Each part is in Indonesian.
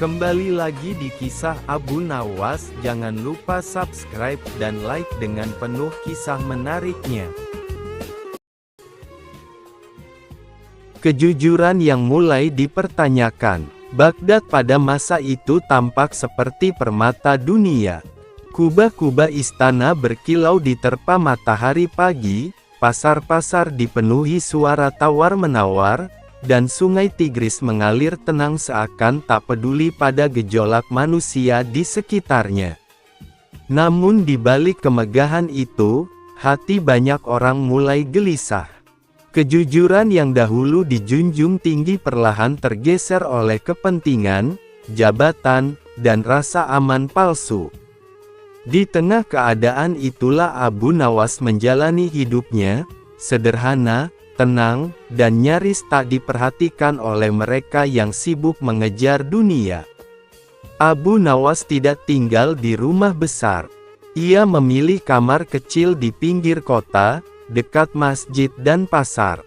Kembali lagi di kisah Abu Nawas. Jangan lupa subscribe dan like dengan penuh kisah menariknya. Kejujuran yang mulai dipertanyakan. Baghdad pada masa itu tampak seperti permata dunia. Kubah-kubah istana berkilau diterpa matahari pagi, pasar-pasar dipenuhi suara tawar-menawar, dan sungai Tigris mengalir tenang seakan tak peduli pada gejolak manusia di sekitarnya. Namun di balik kemegahan itu, hati banyak orang mulai gelisah. Kejujuran yang dahulu dijunjung tinggi perlahan tergeser oleh kepentingan, jabatan, dan rasa aman palsu. Di tengah keadaan itulah Abu Nawas menjalani hidupnya, sederhana, tenang, dan nyaris tak diperhatikan oleh mereka yang sibuk mengejar dunia. Abu Nawas tidak tinggal di rumah besar. Ia memilih kamar kecil di pinggir kota, dekat masjid dan pasar.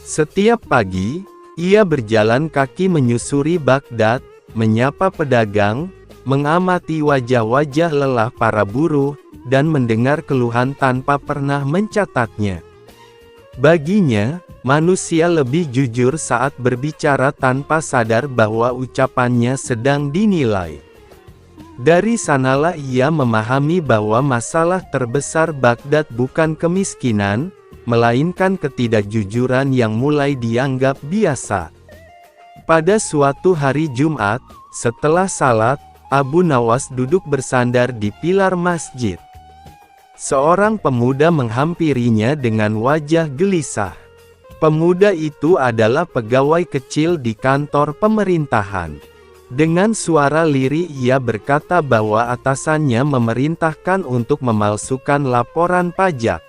Setiap pagi, ia berjalan kaki menyusuri Baghdad, menyapa pedagang, mengamati wajah-wajah lelah para buruh, dan mendengar keluhan tanpa pernah mencatatnya. Baginya, manusia lebih jujur saat berbicara tanpa sadar bahwa ucapannya sedang dinilai. Dari sanalah ia memahami bahwa masalah terbesar Baghdad bukan kemiskinan, melainkan ketidakjujuran yang mulai dianggap biasa. Pada suatu hari Jumat, setelah salat, Abu Nawas duduk bersandar di pilar masjid. Seorang pemuda menghampirinya dengan wajah gelisah. Pemuda itu adalah pegawai kecil di kantor pemerintahan. Dengan suara lirih ia berkata bahwa atasannya memerintahkan untuk memalsukan laporan pajak.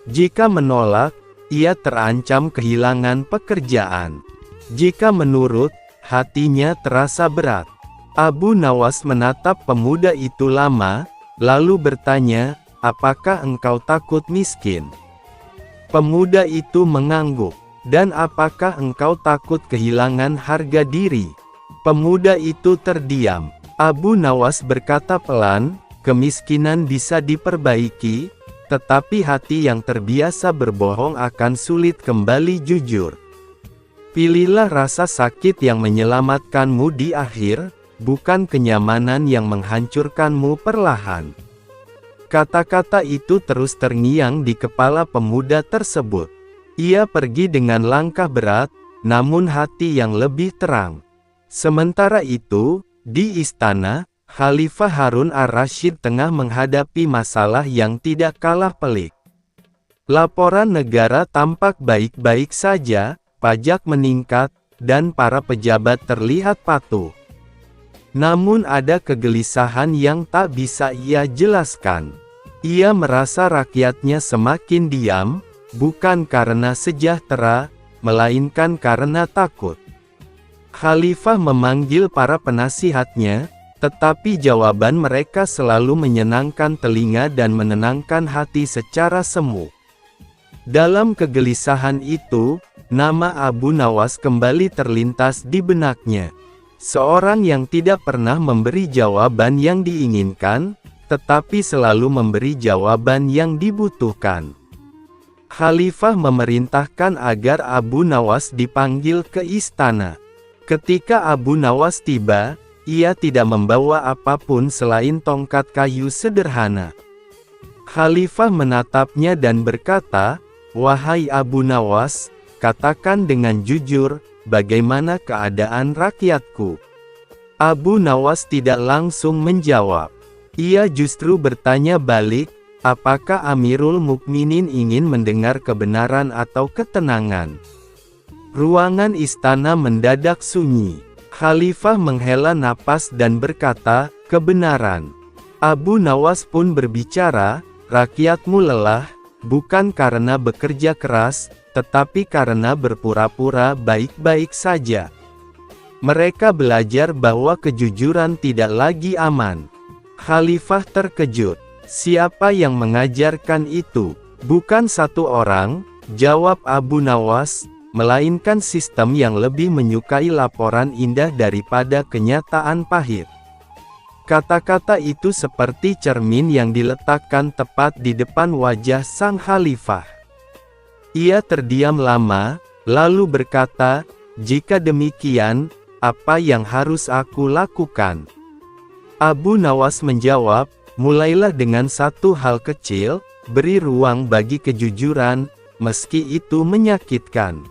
Jika menolak, ia terancam kehilangan pekerjaan. Jika menurut, hatinya terasa berat. Abu Nawas menatap pemuda itu lama, lalu bertanya, "Apakah engkau takut miskin?" Pemuda itu mengangguk. "Dan apakah engkau takut kehilangan harga diri?" Pemuda itu terdiam. Abu Nawas berkata pelan, "Kemiskinan bisa diperbaiki, tetapi hati yang terbiasa berbohong akan sulit kembali jujur. Pilihlah rasa sakit yang menyelamatkanmu di akhir, bukan kenyamanan yang menghancurkanmu perlahan." Kata-kata itu terus terngiang di kepala pemuda tersebut. Ia pergi dengan langkah berat, namun hati yang lebih terang. Sementara itu, di istana, Khalifah Harun ar-Rasyid tengah menghadapi masalah yang tidak kalah pelik. Laporan negara tampak baik-baik saja, pajak meningkat, dan para pejabat terlihat patuh. Namun ada kegelisahan yang tak bisa ia jelaskan. Ia merasa rakyatnya semakin diam, bukan karena sejahtera, melainkan karena takut. Khalifah memanggil para penasihatnya, tetapi jawaban mereka selalu menyenangkan telinga dan menenangkan hati secara semu. Dalam kegelisahan itu, nama Abu Nawas kembali terlintas di benaknya. Seorang yang tidak pernah memberi jawaban yang diinginkan, tetapi selalu memberi jawaban yang dibutuhkan. Khalifah memerintahkan agar Abu Nawas dipanggil ke istana. Ketika Abu Nawas tiba, ia tidak membawa apapun selain tongkat kayu sederhana. Khalifah menatapnya dan berkata, "Wahai Abu Nawas, katakan dengan jujur, bagaimana keadaan rakyatku?" Abu Nawas tidak langsung menjawab. Ia justru bertanya balik, "Apakah Amirul Mukminin ingin mendengar kebenaran atau ketenangan?" Ruangan istana mendadak sunyi. Khalifah menghela napas dan berkata, "Kebenaran." Abu Nawas pun berbicara, "Rakyatmu lelah, bukan karena bekerja keras, tetapi karena berpura-pura baik-baik saja. Mereka belajar bahwa kejujuran tidak lagi aman." Khalifah terkejut. "Siapa yang mengajarkan itu?" "Bukan satu orang," jawab Abu Nawas, melainkan sistem yang lebih menyukai laporan indah daripada kenyataan pahit. Kata-kata itu seperti cermin yang diletakkan tepat di depan wajah sang khalifah. Ia terdiam lama, lalu berkata, "Jika demikian, apa yang harus aku lakukan?" Abu Nawas menjawab, "Mulailah dengan satu hal kecil, beri ruang bagi kejujuran, meski itu menyakitkan."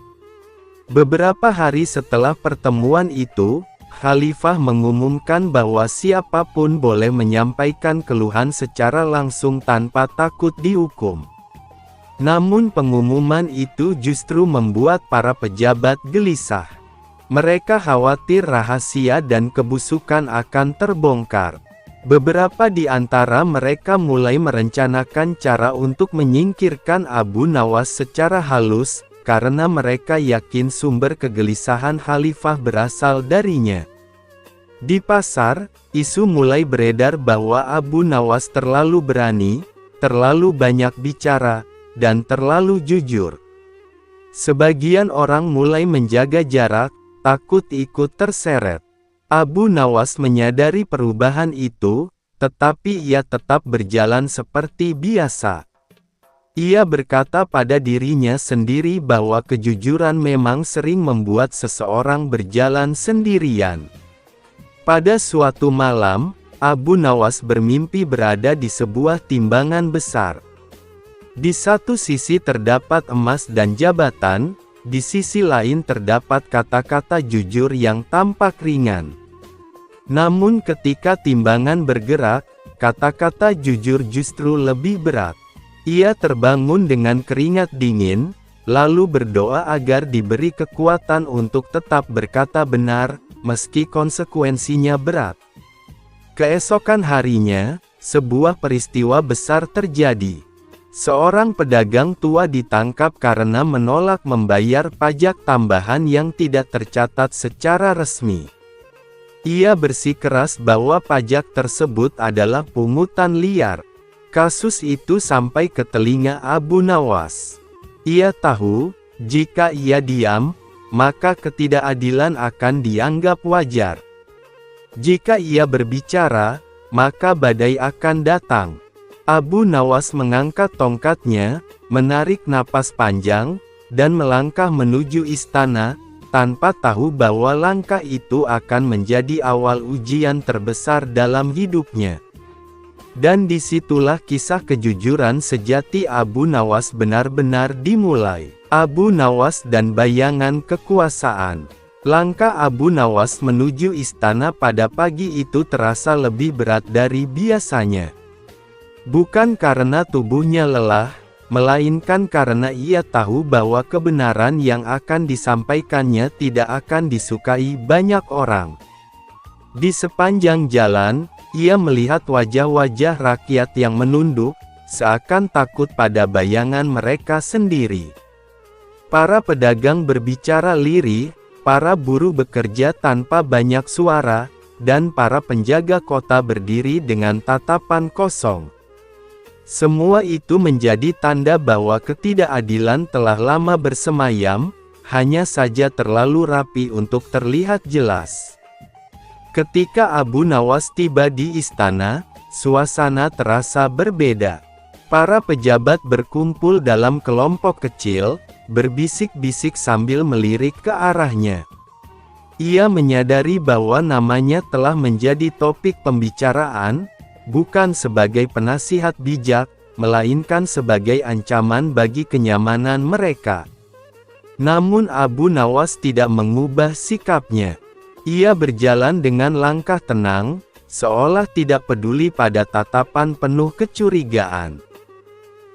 Beberapa hari setelah pertemuan itu, Khalifah mengumumkan bahwa siapapun boleh menyampaikan keluhan secara langsung tanpa takut dihukum. Namun pengumuman itu justru membuat para pejabat gelisah. Mereka khawatir rahasia dan kebusukan akan terbongkar. Beberapa di antara mereka mulai merencanakan cara untuk menyingkirkan Abu Nawas secara halus, karena mereka yakin sumber kegelisahan Khalifah berasal darinya. Di pasar, isu mulai beredar bahwa Abu Nawas terlalu berani, terlalu banyak bicara, dan terlalu jujur. Sebagian orang mulai menjaga jarak, takut ikut terseret. Abu Nawas menyadari perubahan itu, tetapi ia tetap berjalan seperti biasa. Ia berkata pada dirinya sendiri bahwa kejujuran memang sering membuat seseorang berjalan sendirian. Pada suatu malam, Abu Nawas bermimpi berada di sebuah timbangan besar. Di satu sisi terdapat emas dan jabatan, di sisi lain terdapat kata-kata jujur yang tampak ringan. Namun ketika timbangan bergerak, kata-kata jujur justru lebih berat. Ia terbangun dengan keringat dingin, lalu berdoa agar diberi kekuatan untuk tetap berkata benar, meski konsekuensinya berat. Keesokan harinya, sebuah peristiwa besar terjadi. Seorang pedagang tua ditangkap karena menolak membayar pajak tambahan yang tidak tercatat secara resmi. Ia bersikeras bahwa pajak tersebut adalah pungutan liar. Kasus itu sampai ke telinga Abu Nawas. Ia tahu, jika ia diam, maka ketidakadilan akan dianggap wajar. Jika ia berbicara, maka badai akan datang. Abu Nawas mengangkat tongkatnya, menarik napas panjang, dan melangkah menuju istana, tanpa tahu bahwa langkah itu akan menjadi awal ujian terbesar dalam hidupnya. Dan disitulah kisah kejujuran sejati Abu Nawas benar-benar dimulai. Abu Nawas dan bayangan kekuasaan. Langkah Abu Nawas menuju istana pada pagi itu terasa lebih berat dari biasanya. Bukan karena tubuhnya lelah, melainkan karena ia tahu bahwa kebenaran yang akan disampaikannya tidak akan disukai banyak orang. Di sepanjang jalan, ia melihat wajah-wajah rakyat yang menunduk, seakan takut pada bayangan mereka sendiri. Para pedagang berbicara lirih, para buruh bekerja tanpa banyak suara, dan para penjaga kota berdiri dengan tatapan kosong. Semua itu menjadi tanda bahwa ketidakadilan telah lama bersemayam, hanya saja terlalu rapi untuk terlihat jelas. Ketika Abu Nawas tiba di istana, suasana terasa berbeda. Para pejabat berkumpul dalam kelompok kecil, berbisik-bisik sambil melirik ke arahnya. Ia menyadari bahwa namanya telah menjadi topik pembicaraan, bukan sebagai penasihat bijak, melainkan sebagai ancaman bagi kenyamanan mereka. Namun Abu Nawas tidak mengubah sikapnya. Ia berjalan dengan langkah tenang, seolah tidak peduli pada tatapan penuh kecurigaan.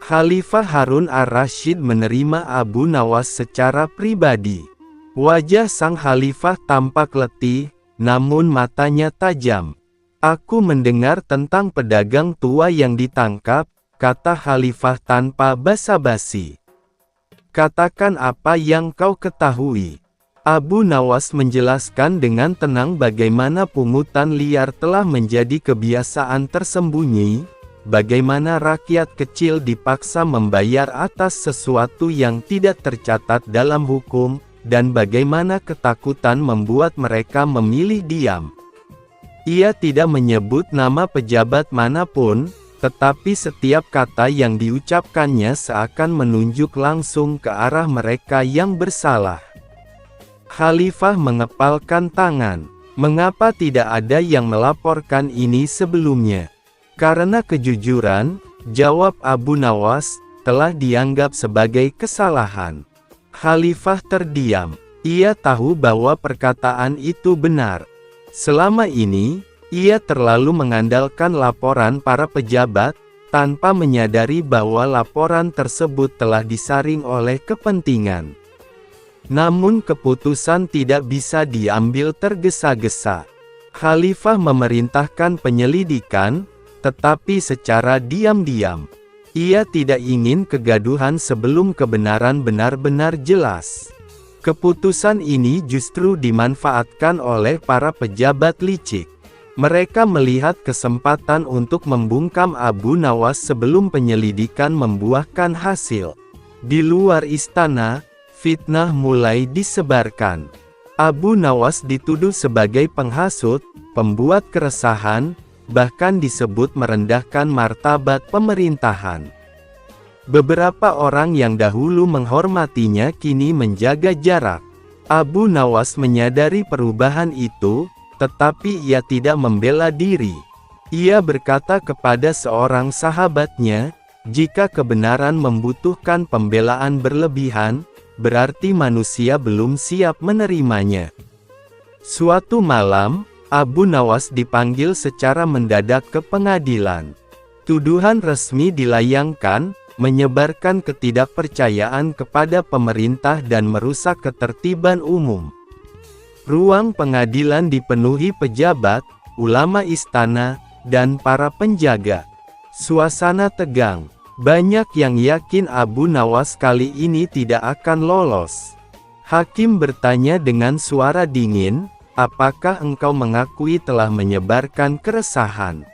Khalifah Harun ar-Rasyid menerima Abu Nawas secara pribadi. Wajah sang khalifah tampak letih, namun matanya tajam. "Aku mendengar tentang pedagang tua yang ditangkap," kata khalifah tanpa basa-basi. "Katakan apa yang kau ketahui." Abu Nawas menjelaskan dengan tenang bagaimana pungutan liar telah menjadi kebiasaan tersembunyi, bagaimana rakyat kecil dipaksa membayar atas sesuatu yang tidak tercatat dalam hukum, dan bagaimana ketakutan membuat mereka memilih diam. Ia tidak menyebut nama pejabat manapun, tetapi setiap kata yang diucapkannya seakan menunjuk langsung ke arah mereka yang bersalah. Khalifah mengepalkan tangan. Mengapa tidak ada yang melaporkan ini sebelumnya? Karena kejujuran, jawab Abu Nawas, telah dianggap sebagai kesalahan. Khalifah terdiam. Ia tahu bahwa perkataan itu benar. Selama ini, ia terlalu mengandalkan laporan para pejabat, tanpa menyadari bahwa laporan tersebut telah disaring oleh kepentingan. Namun keputusan tidak bisa diambil tergesa-gesa. Khalifah memerintahkan penyelidikan, tetapi secara diam-diam. Ia tidak ingin kegaduhan sebelum kebenaran benar-benar jelas. Keputusan ini justru dimanfaatkan oleh para pejabat licik. Mereka melihat kesempatan untuk membungkam Abu Nawas sebelum penyelidikan membuahkan hasil. Di luar istana, fitnah mulai disebarkan. Abu Nawas dituduh sebagai penghasut, pembuat keresahan, bahkan disebut merendahkan martabat pemerintahan. Beberapa orang yang dahulu menghormatinya kini menjaga jarak. Abu Nawas menyadari perubahan itu, tetapi ia tidak membela diri. Ia berkata kepada seorang sahabatnya, jika kebenaran membutuhkan pembelaan berlebihan, berarti manusia belum siap menerimanya. Suatu malam, Abu Nawas dipanggil secara mendadak ke pengadilan. Tuduhan resmi dilayangkan, menyebarkan ketidakpercayaan kepada pemerintah dan merusak ketertiban umum. Ruang pengadilan dipenuhi pejabat, ulama istana, dan para penjaga. Suasana tegang. Banyak yang yakin Abu Nawas kali ini tidak akan lolos. Hakim bertanya dengan suara dingin, apakah engkau mengakui telah menyebarkan keresahan?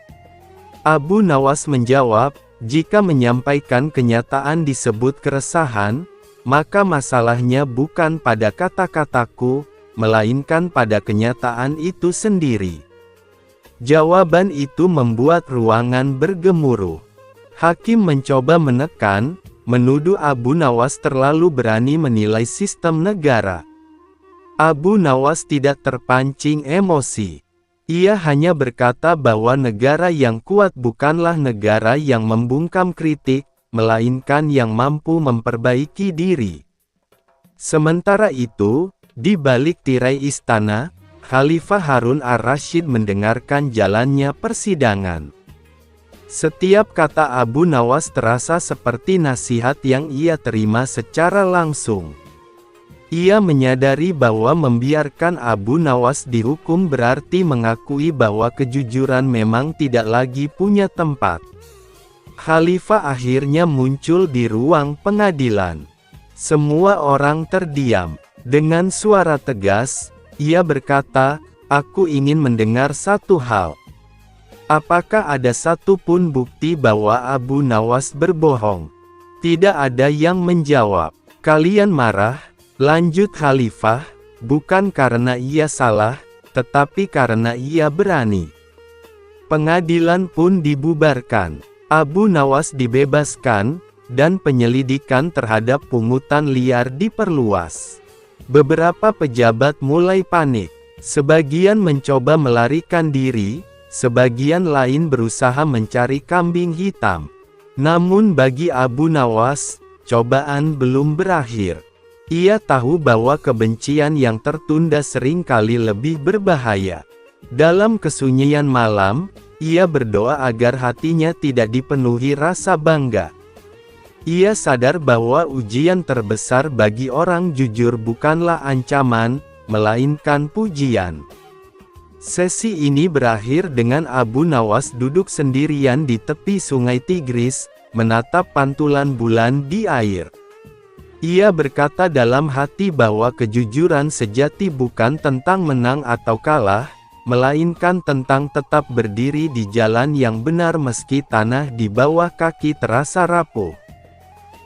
Abu Nawas menjawab, jika menyampaikan kenyataan disebut keresahan, maka masalahnya bukan pada kata-kataku, melainkan pada kenyataan itu sendiri. Jawaban itu membuat ruangan bergemuruh. Hakim mencoba menekan, menuduh Abu Nawas terlalu berani menilai sistem negara. Abu Nawas tidak terpancing emosi. Ia hanya berkata bahwa negara yang kuat bukanlah negara yang membungkam kritik, melainkan yang mampu memperbaiki diri. Sementara itu, di balik tirai istana, Khalifah Harun ar-Rasyid mendengarkan jalannya persidangan. Setiap kata Abu Nawas terasa seperti nasihat yang ia terima secara langsung. Ia menyadari bahwa membiarkan Abu Nawas dihukum berarti mengakui bahwa kejujuran memang tidak lagi punya tempat. Khalifah akhirnya muncul di ruang pengadilan. Semua orang terdiam. Dengan suara tegas, ia berkata, "Aku ingin mendengar satu hal. Apakah ada satu pun bukti bahwa Abu Nawas berbohong?" Tidak ada yang menjawab. "Kalian marah?" lanjut Khalifah, "bukan karena ia salah, tetapi karena ia berani." Pengadilan pun dibubarkan. Abu Nawas dibebaskan, dan penyelidikan terhadap pungutan liar diperluas. Beberapa pejabat mulai panik. Sebagian mencoba melarikan diri, sebagian lain berusaha mencari kambing hitam. Namun bagi Abu Nawas, cobaan belum berakhir. Ia tahu bahwa kebencian yang tertunda seringkali lebih berbahaya. Dalam kesunyian malam, ia berdoa agar hatinya tidak dipenuhi rasa bangga. Ia sadar bahwa ujian terbesar bagi orang jujur bukanlah ancaman, melainkan pujian. Sesi ini berakhir dengan Abu Nawas duduk sendirian di tepi sungai Tigris, menatap pantulan bulan di air. Ia berkata dalam hati bahwa kejujuran sejati bukan tentang menang atau kalah, melainkan tentang tetap berdiri di jalan yang benar meski tanah di bawah kaki terasa rapuh.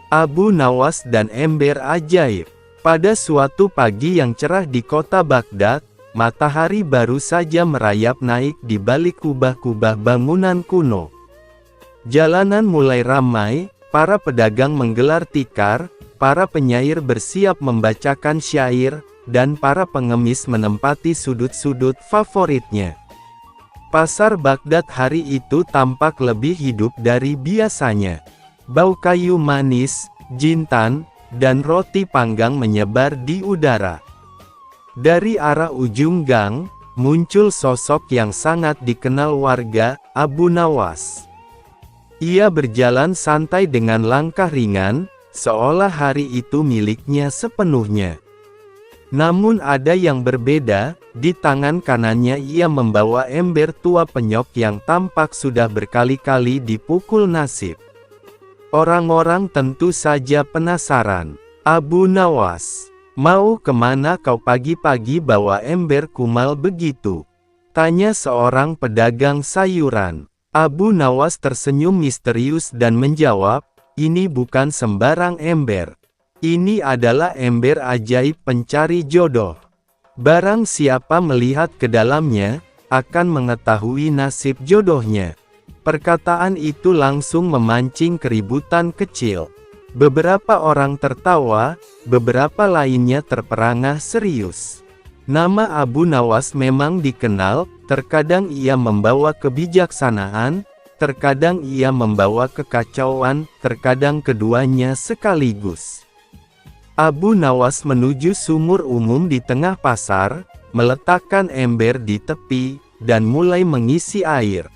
Abu Nawas dan ember ajaib. Pada suatu pagi yang cerah di kota Baghdad, matahari baru saja merayap naik di balik kubah-kubah bangunan kuno. Jalanan mulai ramai, para pedagang menggelar tikar, para penyair bersiap membacakan syair, dan para pengemis menempati sudut-sudut favoritnya. Pasar Baghdad hari itu tampak lebih hidup dari biasanya. Bau kayu manis, jintan, dan roti panggang menyebar di udara. Dari arah ujung gang, muncul sosok yang sangat dikenal warga, Abu Nawas. Ia berjalan santai dengan langkah ringan, seolah hari itu miliknya sepenuhnya. Namun ada yang berbeda, di tangan kanannya ia membawa ember tua penyok yang tampak sudah berkali-kali dipukul nasib. Orang-orang tentu saja penasaran. Abu Nawas, mau kemana kau pagi-pagi bawa ember kumal begitu? Tanya seorang pedagang sayuran. Abu Nawas tersenyum misterius dan menjawab, ini bukan sembarang ember. Ini adalah ember ajaib pencari jodoh. Barang siapa melihat ke dalamnya, akan mengetahui nasib jodohnya. Perkataan itu langsung memancing keributan kecil. Beberapa orang tertawa, beberapa lainnya terperangah serius. Nama Abu Nawas memang dikenal, terkadang ia membawa kebijaksanaan, terkadang ia membawa kekacauan, terkadang keduanya sekaligus. Abu Nawas menuju sumur umum di tengah pasar, meletakkan ember di tepi, dan mulai mengisi air.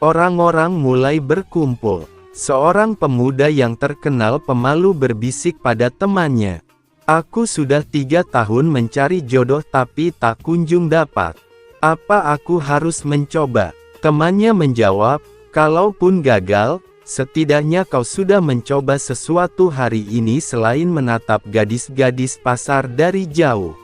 Orang-orang mulai berkumpul. Seorang pemuda yang terkenal pemalu berbisik pada temannya. Aku sudah 3 tahun mencari jodoh tapi tak kunjung dapat. Apa aku harus mencoba? Temannya menjawab, kalaupun gagal, setidaknya kau sudah mencoba sesuatu hari ini selain menatap gadis-gadis pasar dari jauh.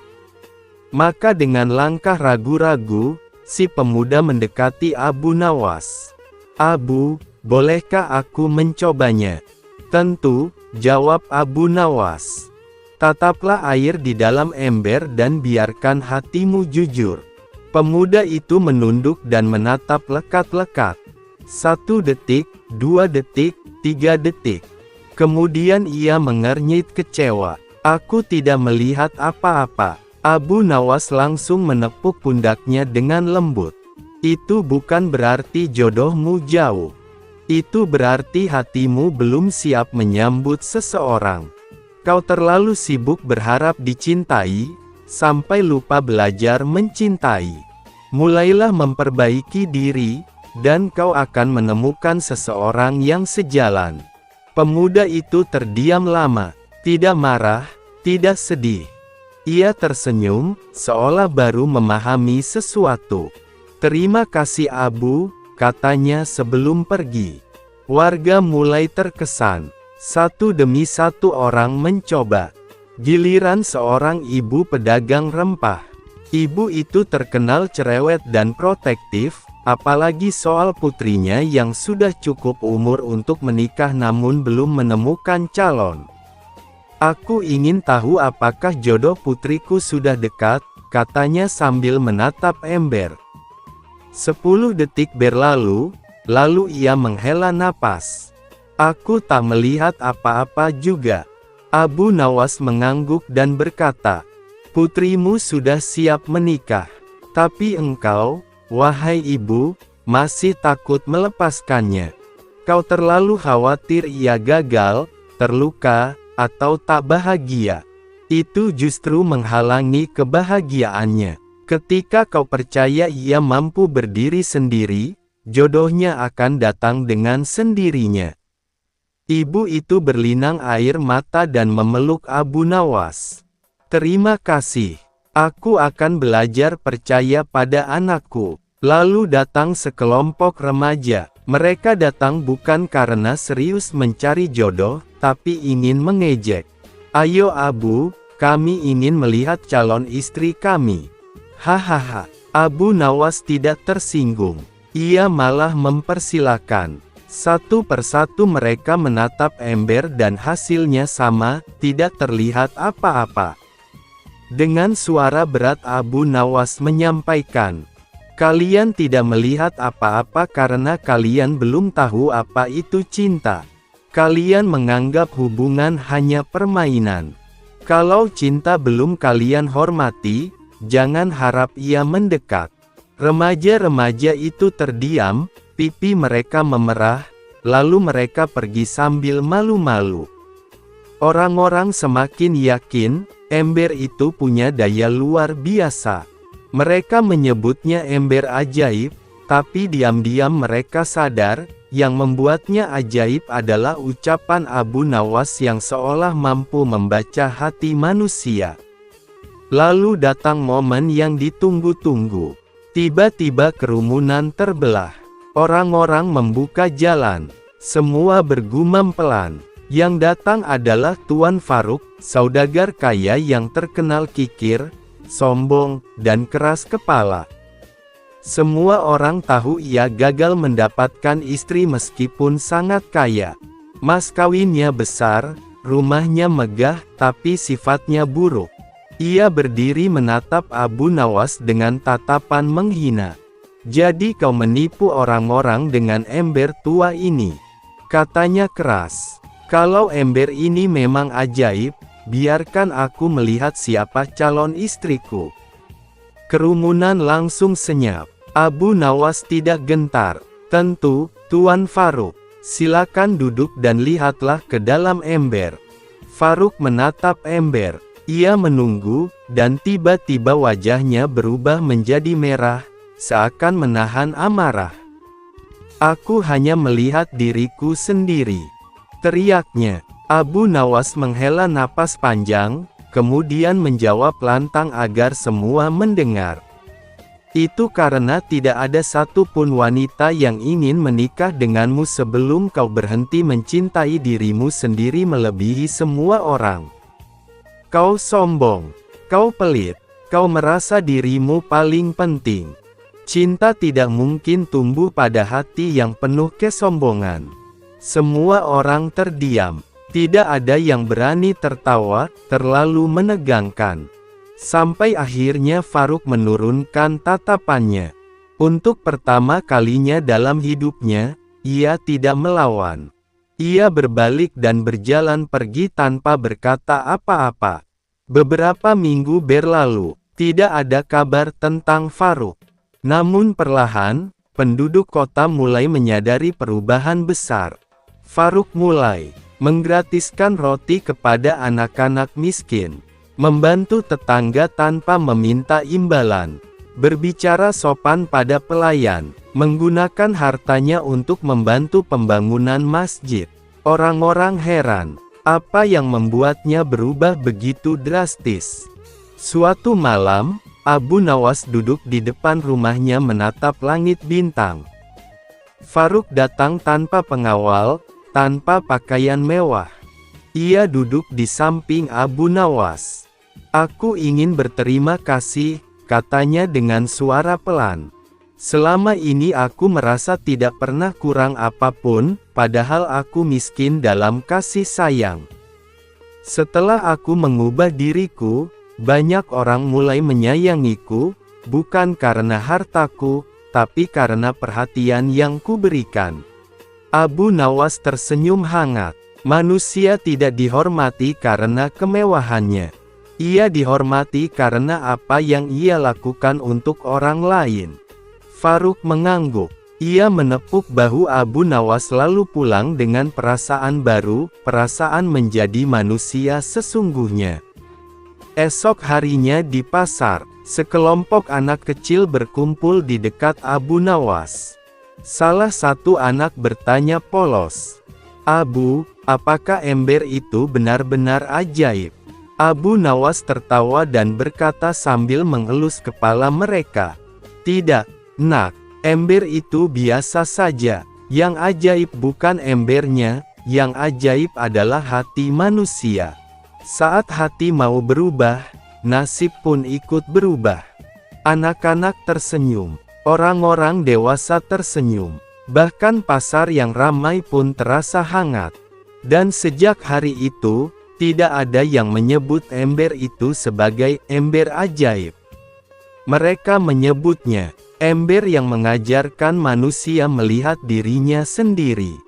Maka dengan langkah ragu-ragu, si pemuda mendekati Abu Nawas. Abu, bolehkah aku mencobanya? Tentu, jawab Abu Nawas. Tataplah air di dalam ember dan biarkan hatimu jujur. Pemuda itu menunduk dan menatap lekat-lekat. 1 detik, 2 detik, 3 detik. Kemudian ia mengernyit kecewa. Aku tidak melihat apa-apa. Abu Nawas langsung menepuk pundaknya dengan lembut. Itu bukan berarti jodohmu jauh. Itu berarti hatimu belum siap menyambut seseorang. Kau terlalu sibuk berharap dicintai, sampai lupa belajar mencintai. Mulailah memperbaiki diri, dan kau akan menemukan seseorang yang sejalan. Pemuda itu terdiam lama, tidak marah, tidak sedih. Ia tersenyum, seolah baru memahami sesuatu. Terima kasih Abu, katanya sebelum pergi. Warga mulai terkesan. 1 demi 1 orang mencoba. Giliran seorang ibu pedagang rempah. Ibu itu terkenal cerewet dan protektif, apalagi soal putrinya yang sudah cukup umur untuk menikah namun belum menemukan calon. Aku ingin tahu apakah jodoh putriku sudah dekat, katanya sambil menatap ember. 10 detik berlalu, lalu ia menghela napas. Aku tak melihat apa-apa juga. Abu Nawas mengangguk dan berkata, putrimu sudah siap menikah. Tapi engkau, wahai ibu, masih takut melepaskannya. Kau terlalu khawatir ia gagal, terluka, atau tak bahagia. Itu justru menghalangi kebahagiaannya. Ketika kau percaya ia mampu berdiri sendiri, jodohnya akan datang dengan sendirinya. Ibu itu berlinang air mata dan memeluk Abu Nawas. Terima kasih. Aku akan belajar percaya pada anakku. Lalu datang sekelompok remaja. Mereka datang bukan karena serius mencari jodoh, tapi ingin mengejek. Ayo Abu, kami ingin melihat calon istri kami. Hahaha. Abu Nawas tidak tersinggung. Ia malah mempersilakan. Satu persatu mereka menatap ember dan hasilnya sama, tidak terlihat apa-apa. Dengan suara berat Abu Nawas menyampaikan, "Kalian tidak melihat apa-apa karena kalian belum tahu apa itu cinta. Kalian menganggap hubungan hanya permainan. Kalau cinta belum kalian hormati, jangan harap ia mendekat." Remaja-remaja itu terdiam, pipi mereka memerah, lalu mereka pergi sambil malu-malu. Orang-orang semakin yakin, ember itu punya daya luar biasa. Mereka menyebutnya ember ajaib, tapi diam-diam mereka sadar, yang membuatnya ajaib adalah ucapan Abu Nawas yang seolah mampu membaca hati manusia. Lalu datang momen yang ditunggu-tunggu. Tiba-tiba kerumunan terbelah. Orang-orang membuka jalan. Semua bergumam pelan. Yang datang adalah Tuan Farouk, saudagar kaya yang terkenal kikir, sombong, dan keras kepala. Semua orang tahu ia gagal mendapatkan istri meskipun sangat kaya. Mas kawinnya besar, rumahnya megah, tapi sifatnya buruk. Ia berdiri menatap Abu Nawas dengan tatapan menghina. "Jadi kau menipu orang-orang dengan ember tua ini?" katanya keras. "Kalau ember ini memang ajaib, biarkan aku melihat siapa calon istriku." Kerumunan langsung senyap. Abu Nawas tidak gentar. "Tentu, Tuan Farouk. Silakan duduk dan lihatlah ke dalam ember." Farouk menatap ember. Ia menunggu, dan tiba-tiba wajahnya berubah menjadi merah, seakan menahan amarah. "Aku hanya melihat diriku sendiri," teriaknya. Abu Nawas menghela napas panjang, kemudian menjawab lantang agar semua mendengar. "Itu karena tidak ada satupun wanita yang ingin menikah denganmu sebelum kau berhenti mencintai dirimu sendiri melebihi semua orang. Kau sombong, kau pelit, kau merasa dirimu paling penting. Cinta tidak mungkin tumbuh pada hati yang penuh kesombongan." Semua orang terdiam. Tidak ada yang berani tertawa, terlalu menegangkan. Sampai akhirnya Farouk menurunkan tatapannya. Untuk pertama kalinya dalam hidupnya, ia tidak melawan. Ia berbalik dan berjalan pergi tanpa berkata apa-apa. Beberapa minggu berlalu, tidak ada kabar tentang Farouk. Namun perlahan, penduduk kota mulai menyadari perubahan besar. Farouk mulai menggratiskan roti kepada anak-anak miskin, membantu tetangga tanpa meminta imbalan, berbicara sopan pada pelayan, menggunakan hartanya untuk membantu pembangunan masjid. Orang-orang heran, apa yang membuatnya berubah begitu drastis. Suatu malam, Abu Nawas duduk di depan rumahnya menatap langit bintang. Farouk datang tanpa pengawal, tanpa pakaian mewah. Ia duduk di samping Abu Nawas. "Aku ingin berterima kasih," katanya dengan suara pelan. "Selama ini aku merasa tidak pernah kurang apapun, padahal aku miskin dalam kasih sayang. Setelah aku mengubah diriku, banyak orang mulai menyayangiku, bukan karena hartaku, tapi karena perhatian yang kuberikan." Abu Nawas tersenyum hangat. Manusia tidak dihormati karena kemewahannya. Ia dihormati karena apa yang ia lakukan untuk orang lain. Farouk mengangguk. Ia menepuk bahu Abu Nawas lalu pulang dengan perasaan baru, perasaan menjadi manusia sesungguhnya. Esok harinya di pasar, sekelompok anak kecil berkumpul di dekat Abu Nawas. Salah satu anak bertanya polos, "Abu, apakah ember itu benar-benar ajaib?" Abu Nawas tertawa dan berkata sambil mengelus kepala mereka, "Tidak, Nak, ember itu biasa saja. Yang ajaib bukan embernya, yang ajaib adalah hati manusia. Saat hati mau berubah, nasib pun ikut berubah." Anak-anak tersenyum, orang-orang dewasa tersenyum, bahkan pasar yang ramai pun terasa hangat. Dan sejak hari itu, tidak ada yang menyebut ember itu sebagai ember ajaib. Mereka menyebutnya ember yang mengajarkan manusia melihat dirinya sendiri.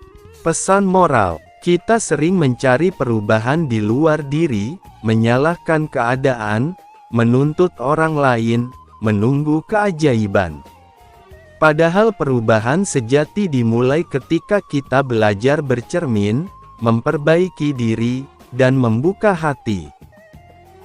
Pesan moral, kita sering mencari perubahan di luar diri, menyalahkan keadaan, menuntut orang lain, menunggu keajaiban. Padahal perubahan sejati dimulai ketika kita belajar bercermin, memperbaiki diri, dan membuka hati.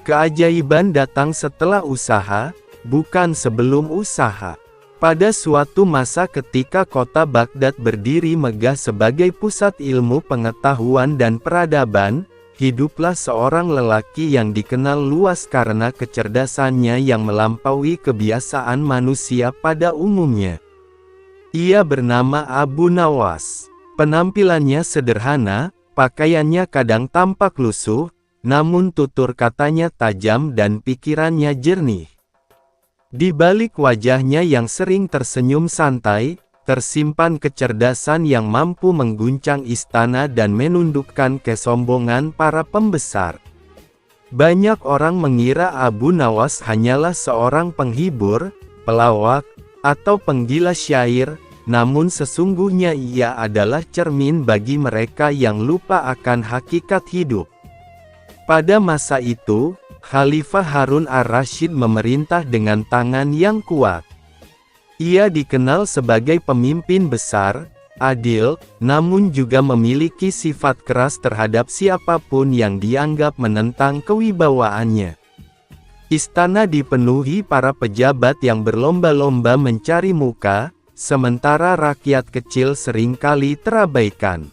Keajaiban datang setelah usaha, bukan sebelum usaha. Pada suatu masa ketika kota Baghdad berdiri megah sebagai pusat ilmu pengetahuan dan peradaban, hiduplah seorang lelaki yang dikenal luas karena kecerdasannya yang melampaui kebiasaan manusia pada umumnya. Ia bernama Abu Nawas. Penampilannya sederhana, pakaiannya kadang tampak lusuh, namun tutur katanya tajam dan pikirannya jernih. Di balik wajahnya yang sering tersenyum santai, tersimpan kecerdasan yang mampu mengguncang istana dan menundukkan kesombongan para pembesar. Banyak orang mengira Abu Nawas hanyalah seorang penghibur, pelawak, atau penggila syair, namun sesungguhnya ia adalah cermin bagi mereka yang lupa akan hakikat hidup. Pada masa itu, Khalifah Harun ar-Rasyid memerintah dengan tangan yang kuat. Ia dikenal sebagai pemimpin besar, adil, namun juga memiliki sifat keras terhadap siapapun yang dianggap menentang kewibawaannya. Istana dipenuhi para pejabat yang berlomba-lomba mencari muka, sementara rakyat kecil seringkali terabaikan.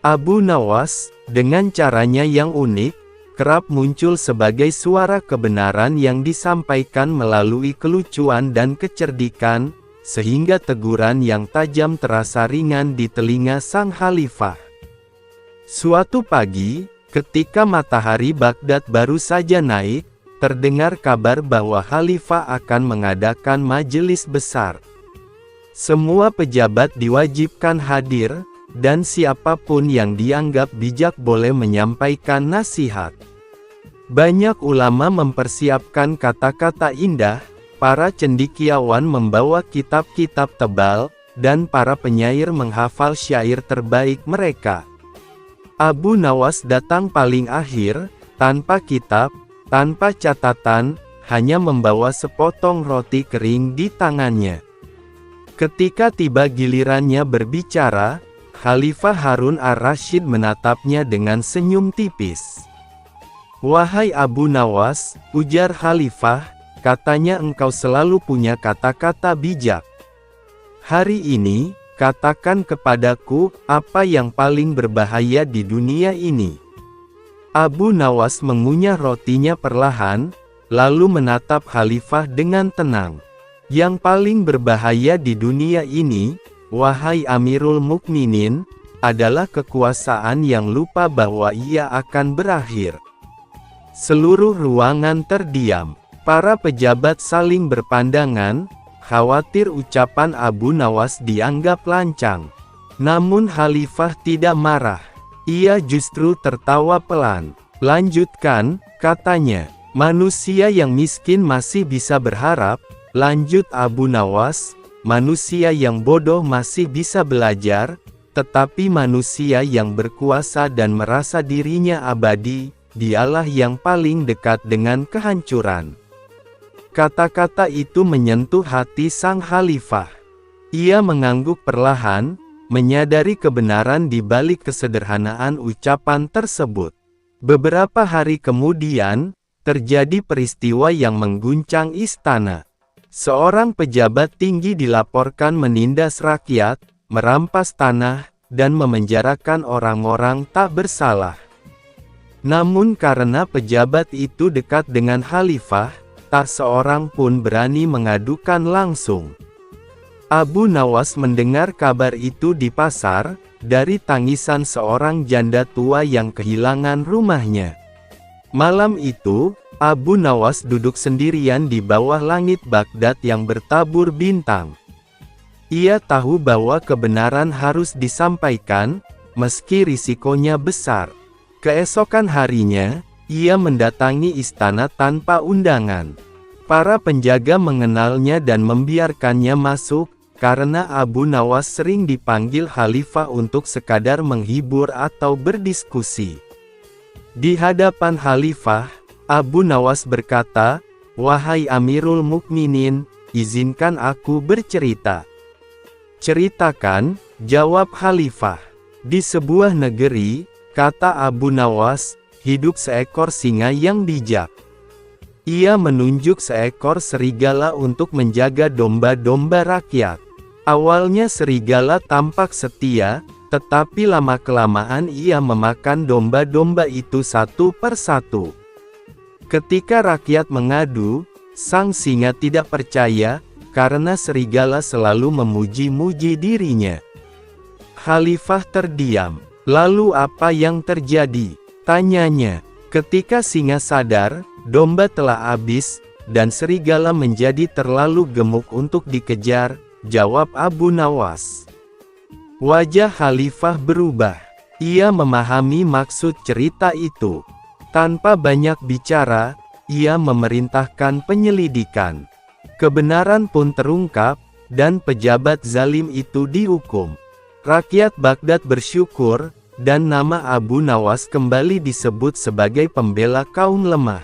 Abu Nawas, dengan caranya yang unik, kerap muncul sebagai suara kebenaran yang disampaikan melalui kelucuan dan kecerdikan, sehingga teguran yang tajam terasa ringan di telinga sang khalifah. Suatu pagi, ketika matahari Baghdad baru saja naik, terdengar kabar bahwa khalifah akan mengadakan majelis besar. Semua pejabat diwajibkan hadir, dan siapapun yang dianggap bijak boleh menyampaikan nasihat. Banyak ulama mempersiapkan kata-kata indah, para cendekiawan membawa kitab-kitab tebal, dan para penyair menghafal syair terbaik mereka. Abu Nawas datang paling akhir, tanpa kitab, tanpa catatan, hanya membawa sepotong roti kering di tangannya. Ketika tiba gilirannya berbicara, Khalifah Harun ar-Rasyid menatapnya dengan senyum tipis. "Wahai Abu Nawas," ujar Khalifah, "katanya engkau selalu punya kata-kata bijak. Hari ini, katakan kepadaku, apa yang paling berbahaya di dunia ini?" Abu Nawas mengunyah rotinya perlahan, lalu menatap Khalifah dengan tenang. "Yang paling berbahaya di dunia ini, wahai Amirul Mukminin, adalah kekuasaan yang lupa bahwa ia akan berakhir." Seluruh ruangan terdiam. Para pejabat saling berpandangan, khawatir ucapan Abu Nawas dianggap lancang. Namun Khalifah tidak marah. Ia justru tertawa pelan. "Lanjutkan," katanya. "Manusia yang miskin masih bisa berharap," lanjut Abu Nawas, "manusia yang bodoh masih bisa belajar, tetapi manusia yang berkuasa dan merasa dirinya abadi, dialah yang paling dekat dengan kehancuran." Kata-kata itu menyentuh hati sang khalifah. Ia mengangguk perlahan, menyadari kebenaran di balik kesederhanaan ucapan tersebut. Beberapa hari kemudian, terjadi peristiwa yang mengguncang istana. Seorang pejabat tinggi dilaporkan menindas rakyat, merampas tanah, dan memenjarakan orang-orang tak bersalah. Namun karena pejabat itu dekat dengan khalifah, tak seorang pun berani mengadukan langsung. Abu Nawas mendengar kabar itu di pasar, dari tangisan seorang janda tua yang kehilangan rumahnya. Malam itu, Abu Nawas duduk sendirian di bawah langit Baghdad yang bertabur bintang. Ia tahu bahwa kebenaran harus disampaikan, meski risikonya besar. Keesokan harinya, ia mendatangi istana tanpa undangan. Para penjaga mengenalnya dan membiarkannya masuk, karena Abu Nawas sering dipanggil khalifah untuk sekadar menghibur atau berdiskusi. Di hadapan khalifah, Abu Nawas berkata, "Wahai Amirul Mukminin, izinkan aku bercerita." "Ceritakan," jawab khalifah. "Di sebuah negeri," kata Abu Nawas, "hidup seekor singa yang bijak. Ia menunjuk seekor serigala untuk menjaga domba-domba rakyat. Awalnya serigala tampak setia, tetapi lama-kelamaan ia memakan domba-domba itu satu persatu. Ketika rakyat mengadu, sang singa tidak percaya, karena serigala selalu memuji-muji dirinya." Khalifah terdiam. "Lalu apa yang terjadi?" tanyanya. "Ketika singa sadar, domba telah habis, dan serigala menjadi terlalu gemuk untuk dikejar," jawab Abu Nawas. Wajah khalifah berubah. Ia memahami maksud cerita itu. Tanpa banyak bicara, ia memerintahkan penyelidikan. Kebenaran pun terungkap, dan pejabat zalim itu dihukum. Rakyat Baghdad bersyukur, dan nama Abu Nawas kembali disebut sebagai pembela kaum lemah.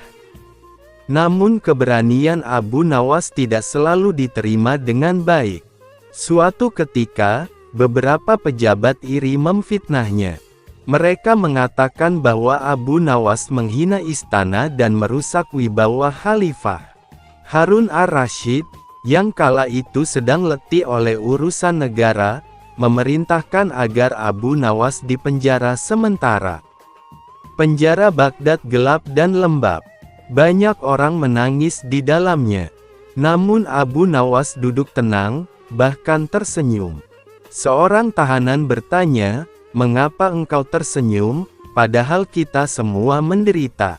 Namun keberanian Abu Nawas tidak selalu diterima dengan baik. Suatu ketika, beberapa pejabat iri memfitnahnya. Mereka mengatakan bahwa Abu Nawas menghina istana dan merusak wibawa khalifah. Harun ar-Rasyid, yang kala itu sedang letih oleh urusan negara, memerintahkan agar Abu Nawas dipenjara sementara. Penjara Baghdad gelap dan lembab. Banyak orang menangis di dalamnya. Namun Abu Nawas duduk tenang, bahkan tersenyum. Seorang tahanan bertanya, "Mengapa engkau tersenyum, padahal kita semua menderita?"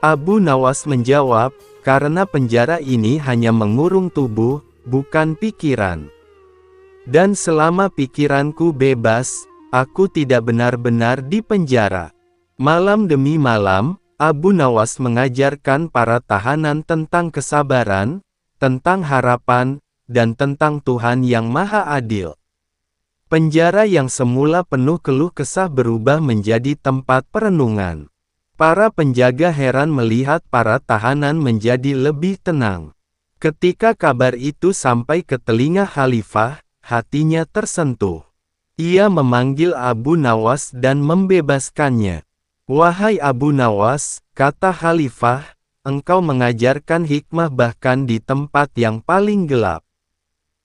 Abu Nawas menjawab, "Karena penjara ini hanya mengurung tubuh, bukan pikiran. Dan selama pikiranku bebas, aku tidak benar-benar dipenjara." Malam demi malam, Abu Nawas mengajarkan para tahanan tentang kesabaran, tentang harapan, dan tentang Tuhan yang Maha Adil. Penjara yang semula penuh keluh kesah berubah menjadi tempat perenungan. Para penjaga heran melihat para tahanan menjadi lebih tenang. Ketika kabar itu sampai ke telinga khalifah, hatinya tersentuh. Ia memanggil Abu Nawas dan membebaskannya. "Wahai Abu Nawas," kata khalifah, "engkau mengajarkan hikmah bahkan di tempat yang paling gelap."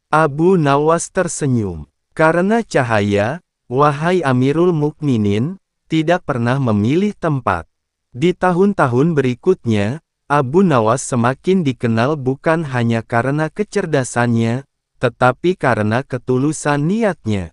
Abu Nawas tersenyum. "Karena cahaya, wahai Amirul Mukminin, tidak pernah memilih tempat." Di tahun-tahun berikutnya, Abu Nawas semakin dikenal bukan hanya karena kecerdasannya, tetapi karena ketulusan niatnya.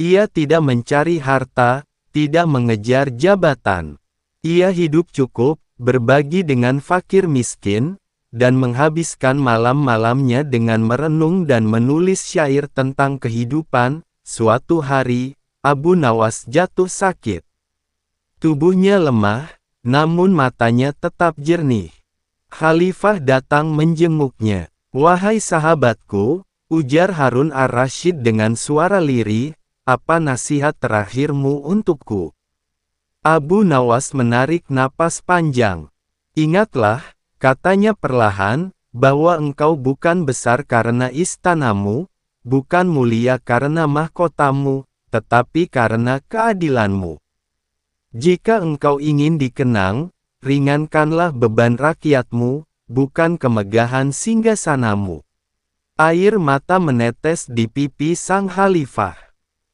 Ia tidak mencari harta, tidak mengejar jabatan. Ia hidup cukup, berbagi dengan fakir miskin, dan menghabiskan malam-malamnya dengan merenung dan menulis syair tentang kehidupan. Suatu hari, Abu Nawas jatuh sakit. Tubuhnya lemah, namun matanya tetap jernih. Khalifah datang menjenguknya. "Wahai sahabatku," ujar Harun ar-Rasyid dengan suara lirih, "apa nasihat terakhirmu untukku?" Abu Nawas menarik napas panjang. "Ingatlah," katanya perlahan, "bahwa engkau bukan besar karena istanamu, bukan mulia karena mahkotamu, tetapi karena keadilanmu. Jika engkau ingin dikenang, ringankanlah beban rakyatmu, bukan kemegahan singgasanamu." Air mata menetes di pipi sang khalifah.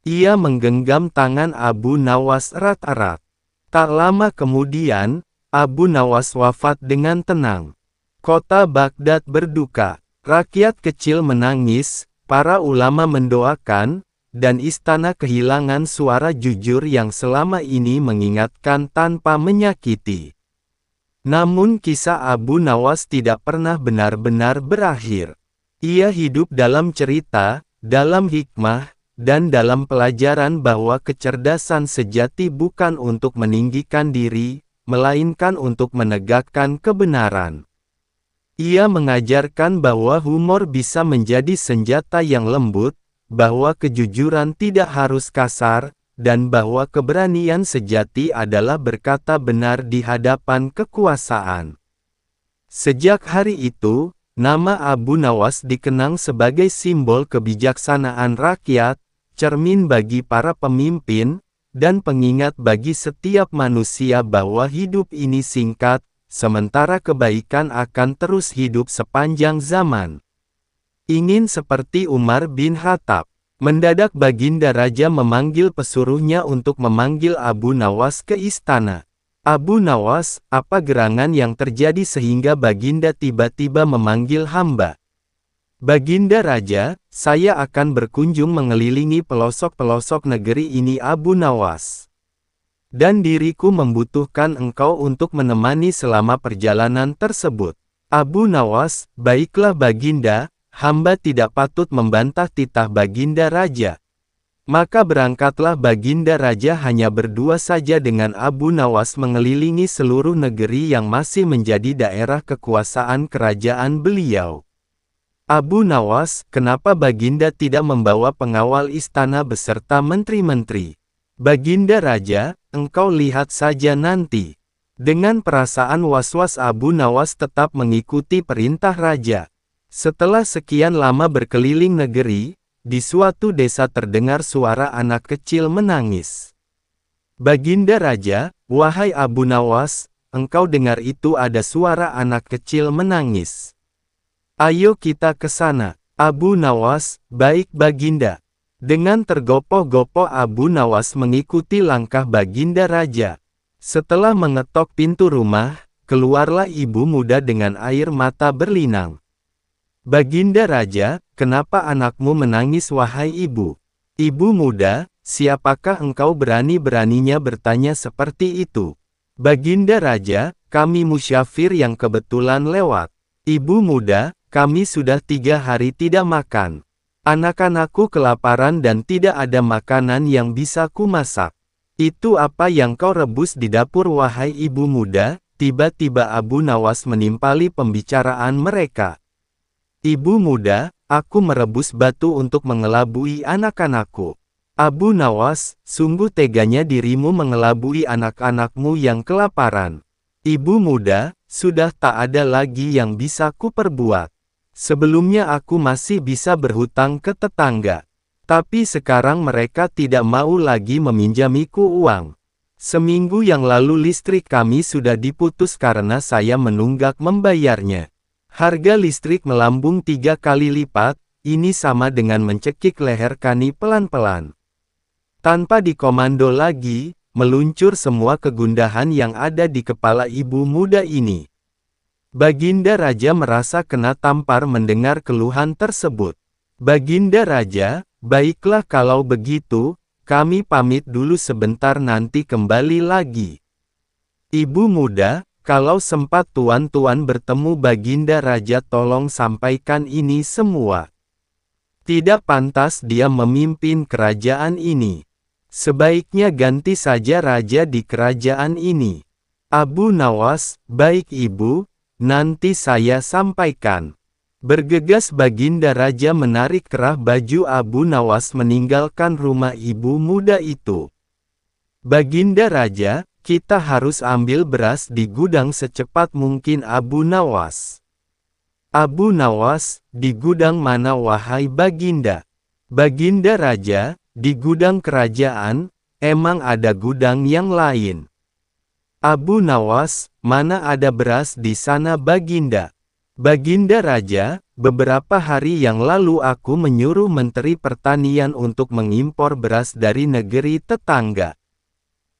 Ia menggenggam tangan Abu Nawas erat-erat. Tak lama kemudian, Abu Nawas wafat dengan tenang. Kota Baghdad berduka, rakyat kecil menangis, para ulama mendoakan, dan istana kehilangan suara jujur yang selama ini mengingatkan tanpa menyakiti. Namun kisah Abu Nawas tidak pernah benar-benar berakhir. Ia hidup dalam cerita, dalam hikmah, dan dalam pelajaran bahwa kecerdasan sejati bukan untuk meninggikan diri, melainkan untuk menegakkan kebenaran. Ia mengajarkan bahwa humor bisa menjadi senjata yang lembut, bahwa kejujuran tidak harus kasar, dan bahwa keberanian sejati adalah berkata benar di hadapan kekuasaan. Sejak hari itu, nama Abu Nawas dikenang sebagai simbol kebijaksanaan rakyat, cermin bagi para pemimpin, dan pengingat bagi setiap manusia bahwa hidup ini singkat, sementara kebaikan akan terus hidup sepanjang zaman. Ingin seperti Umar bin Khattab. Mendadak Baginda Raja memanggil pesuruhnya untuk memanggil Abu Nawas ke istana. Abu Nawas, apa gerangan yang terjadi sehingga Baginda tiba-tiba memanggil hamba? Baginda Raja, saya akan berkunjung mengelilingi pelosok-pelosok negeri ini Abu Nawas. Dan diriku membutuhkan engkau untuk menemani selama perjalanan tersebut. Abu Nawas, baiklah Baginda. Hamba tidak patut membantah titah Baginda Raja. Maka berangkatlah Baginda Raja hanya berdua saja dengan Abu Nawas mengelilingi seluruh negeri yang masih menjadi daerah kekuasaan kerajaan beliau. Abu Nawas, kenapa Baginda tidak membawa pengawal istana beserta menteri-menteri? Baginda Raja, engkau lihat saja nanti. Dengan perasaan was-was Abu Nawas tetap mengikuti perintah Raja. Setelah sekian lama berkeliling negeri, di suatu desa terdengar suara anak kecil menangis. Baginda Raja, wahai Abu Nawas, engkau dengar itu ada suara anak kecil menangis. Ayo kita ke sana. Abu Nawas, baik Baginda. Dengan tergopoh-gopoh Abu Nawas mengikuti langkah Baginda Raja. Setelah mengetok pintu rumah, keluarlah ibu muda dengan air mata berlinang. Baginda Raja, kenapa anakmu menangis wahai ibu? Ibu muda, siapakah engkau berani-beraninya bertanya seperti itu? Baginda Raja, kami musyafir yang kebetulan lewat. Ibu muda, kami sudah 3 hari tidak makan. Anak-anakku kelaparan dan tidak ada makanan yang bisa kumasak. Itu apa yang kau rebus di dapur wahai ibu muda? Tiba-tiba Abu Nawas menimpali pembicaraan mereka. Ibu muda, aku merebus batu untuk mengelabui anak-anakku. Abu Nawas, sungguh teganya dirimu mengelabui anak-anakmu yang kelaparan. Ibu muda, sudah tak ada lagi yang bisa kuperbuat. Sebelumnya aku masih bisa berhutang ke tetangga. Tapi sekarang mereka tidak mau lagi meminjamiku uang. Seminggu yang lalu listrik kami sudah diputus karena saya menunggak membayarnya. Harga listrik melambung 3 kali lipat, ini sama dengan mencekik leher kami pelan-pelan. Tanpa dikomando lagi, meluncur semua kegundahan yang ada di kepala ibu muda ini. Baginda Raja merasa kena tampar mendengar keluhan tersebut. Baginda Raja, baiklah kalau begitu, kami pamit dulu sebentar nanti kembali lagi. Ibu muda, kalau sempat tuan-tuan bertemu Baginda Raja tolong sampaikan ini semua. Tidak pantas dia memimpin kerajaan ini. Sebaiknya ganti saja raja di kerajaan ini. Abu Nawas, baik ibu, nanti saya sampaikan. Bergegas Baginda Raja menarik kerah baju Abu Nawas meninggalkan rumah ibu muda itu. Baginda Raja, kita harus ambil beras di gudang secepat mungkin Abu Nawas. Abu Nawas, di gudang mana wahai Baginda? Baginda Raja, di gudang kerajaan, emang ada gudang yang lain. Abu Nawas, mana ada beras di sana Baginda? Baginda Raja, beberapa hari yang lalu aku menyuruh Menteri Pertanian untuk mengimpor beras dari negeri tetangga.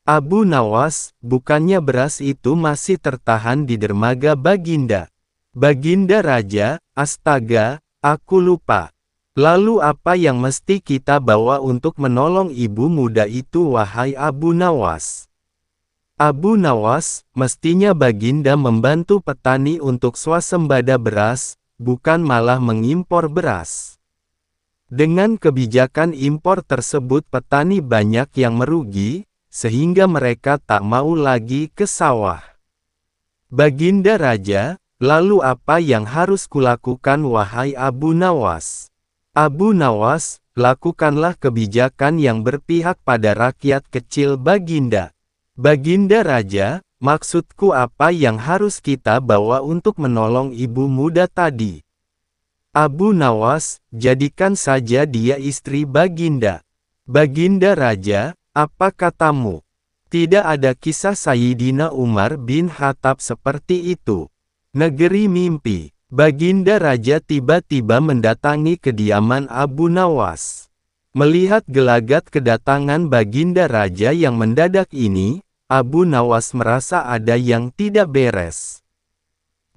Abu Nawas, bukannya beras itu masih tertahan di dermaga Baginda? Baginda Raja, astaga, aku lupa. Lalu apa yang mesti kita bawa untuk menolong ibu muda itu wahai Abu Nawas? Abu Nawas, mestinya Baginda membantu petani untuk swasembada beras, bukan malah mengimpor beras. Dengan kebijakan impor tersebut petani banyak yang merugi, sehingga mereka tak mau lagi ke sawah. Baginda Raja, lalu apa yang harus kulakukan wahai Abu Nawas? Abu Nawas, lakukanlah kebijakan yang berpihak pada rakyat kecil Baginda. Baginda Raja, maksudku apa yang harus kita bawa untuk menolong ibu muda tadi? Abu Nawas, jadikan saja dia istri Baginda. Baginda Raja, apa katamu? Tidak ada kisah Sayyidina Umar bin Khattab seperti itu. Negeri mimpi. Baginda Raja tiba-tiba mendatangi kediaman Abu Nawas. Melihat gelagat kedatangan Baginda Raja yang mendadak ini, Abu Nawas merasa ada yang tidak beres.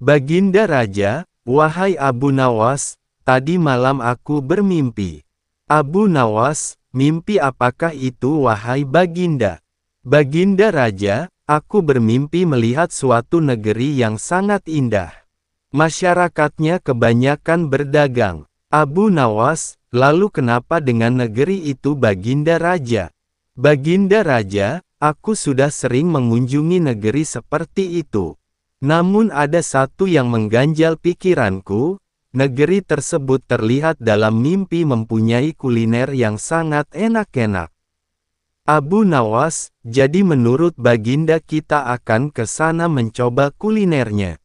Baginda Raja, wahai Abu Nawas, tadi malam aku bermimpi. Abu Nawas, mimpi apakah itu wahai Baginda? Baginda Raja, aku bermimpi melihat suatu negeri yang sangat indah. Masyarakatnya kebanyakan berdagang. Abu Nawas, lalu kenapa dengan negeri itu Baginda Raja? Baginda Raja, aku sudah sering mengunjungi negeri seperti itu. Namun ada satu yang mengganjal pikiranku, negeri tersebut terlihat dalam mimpi mempunyai kuliner yang sangat enak-enak. Abu Nawas, jadi menurut Baginda kita akan ke sana mencoba kulinernya.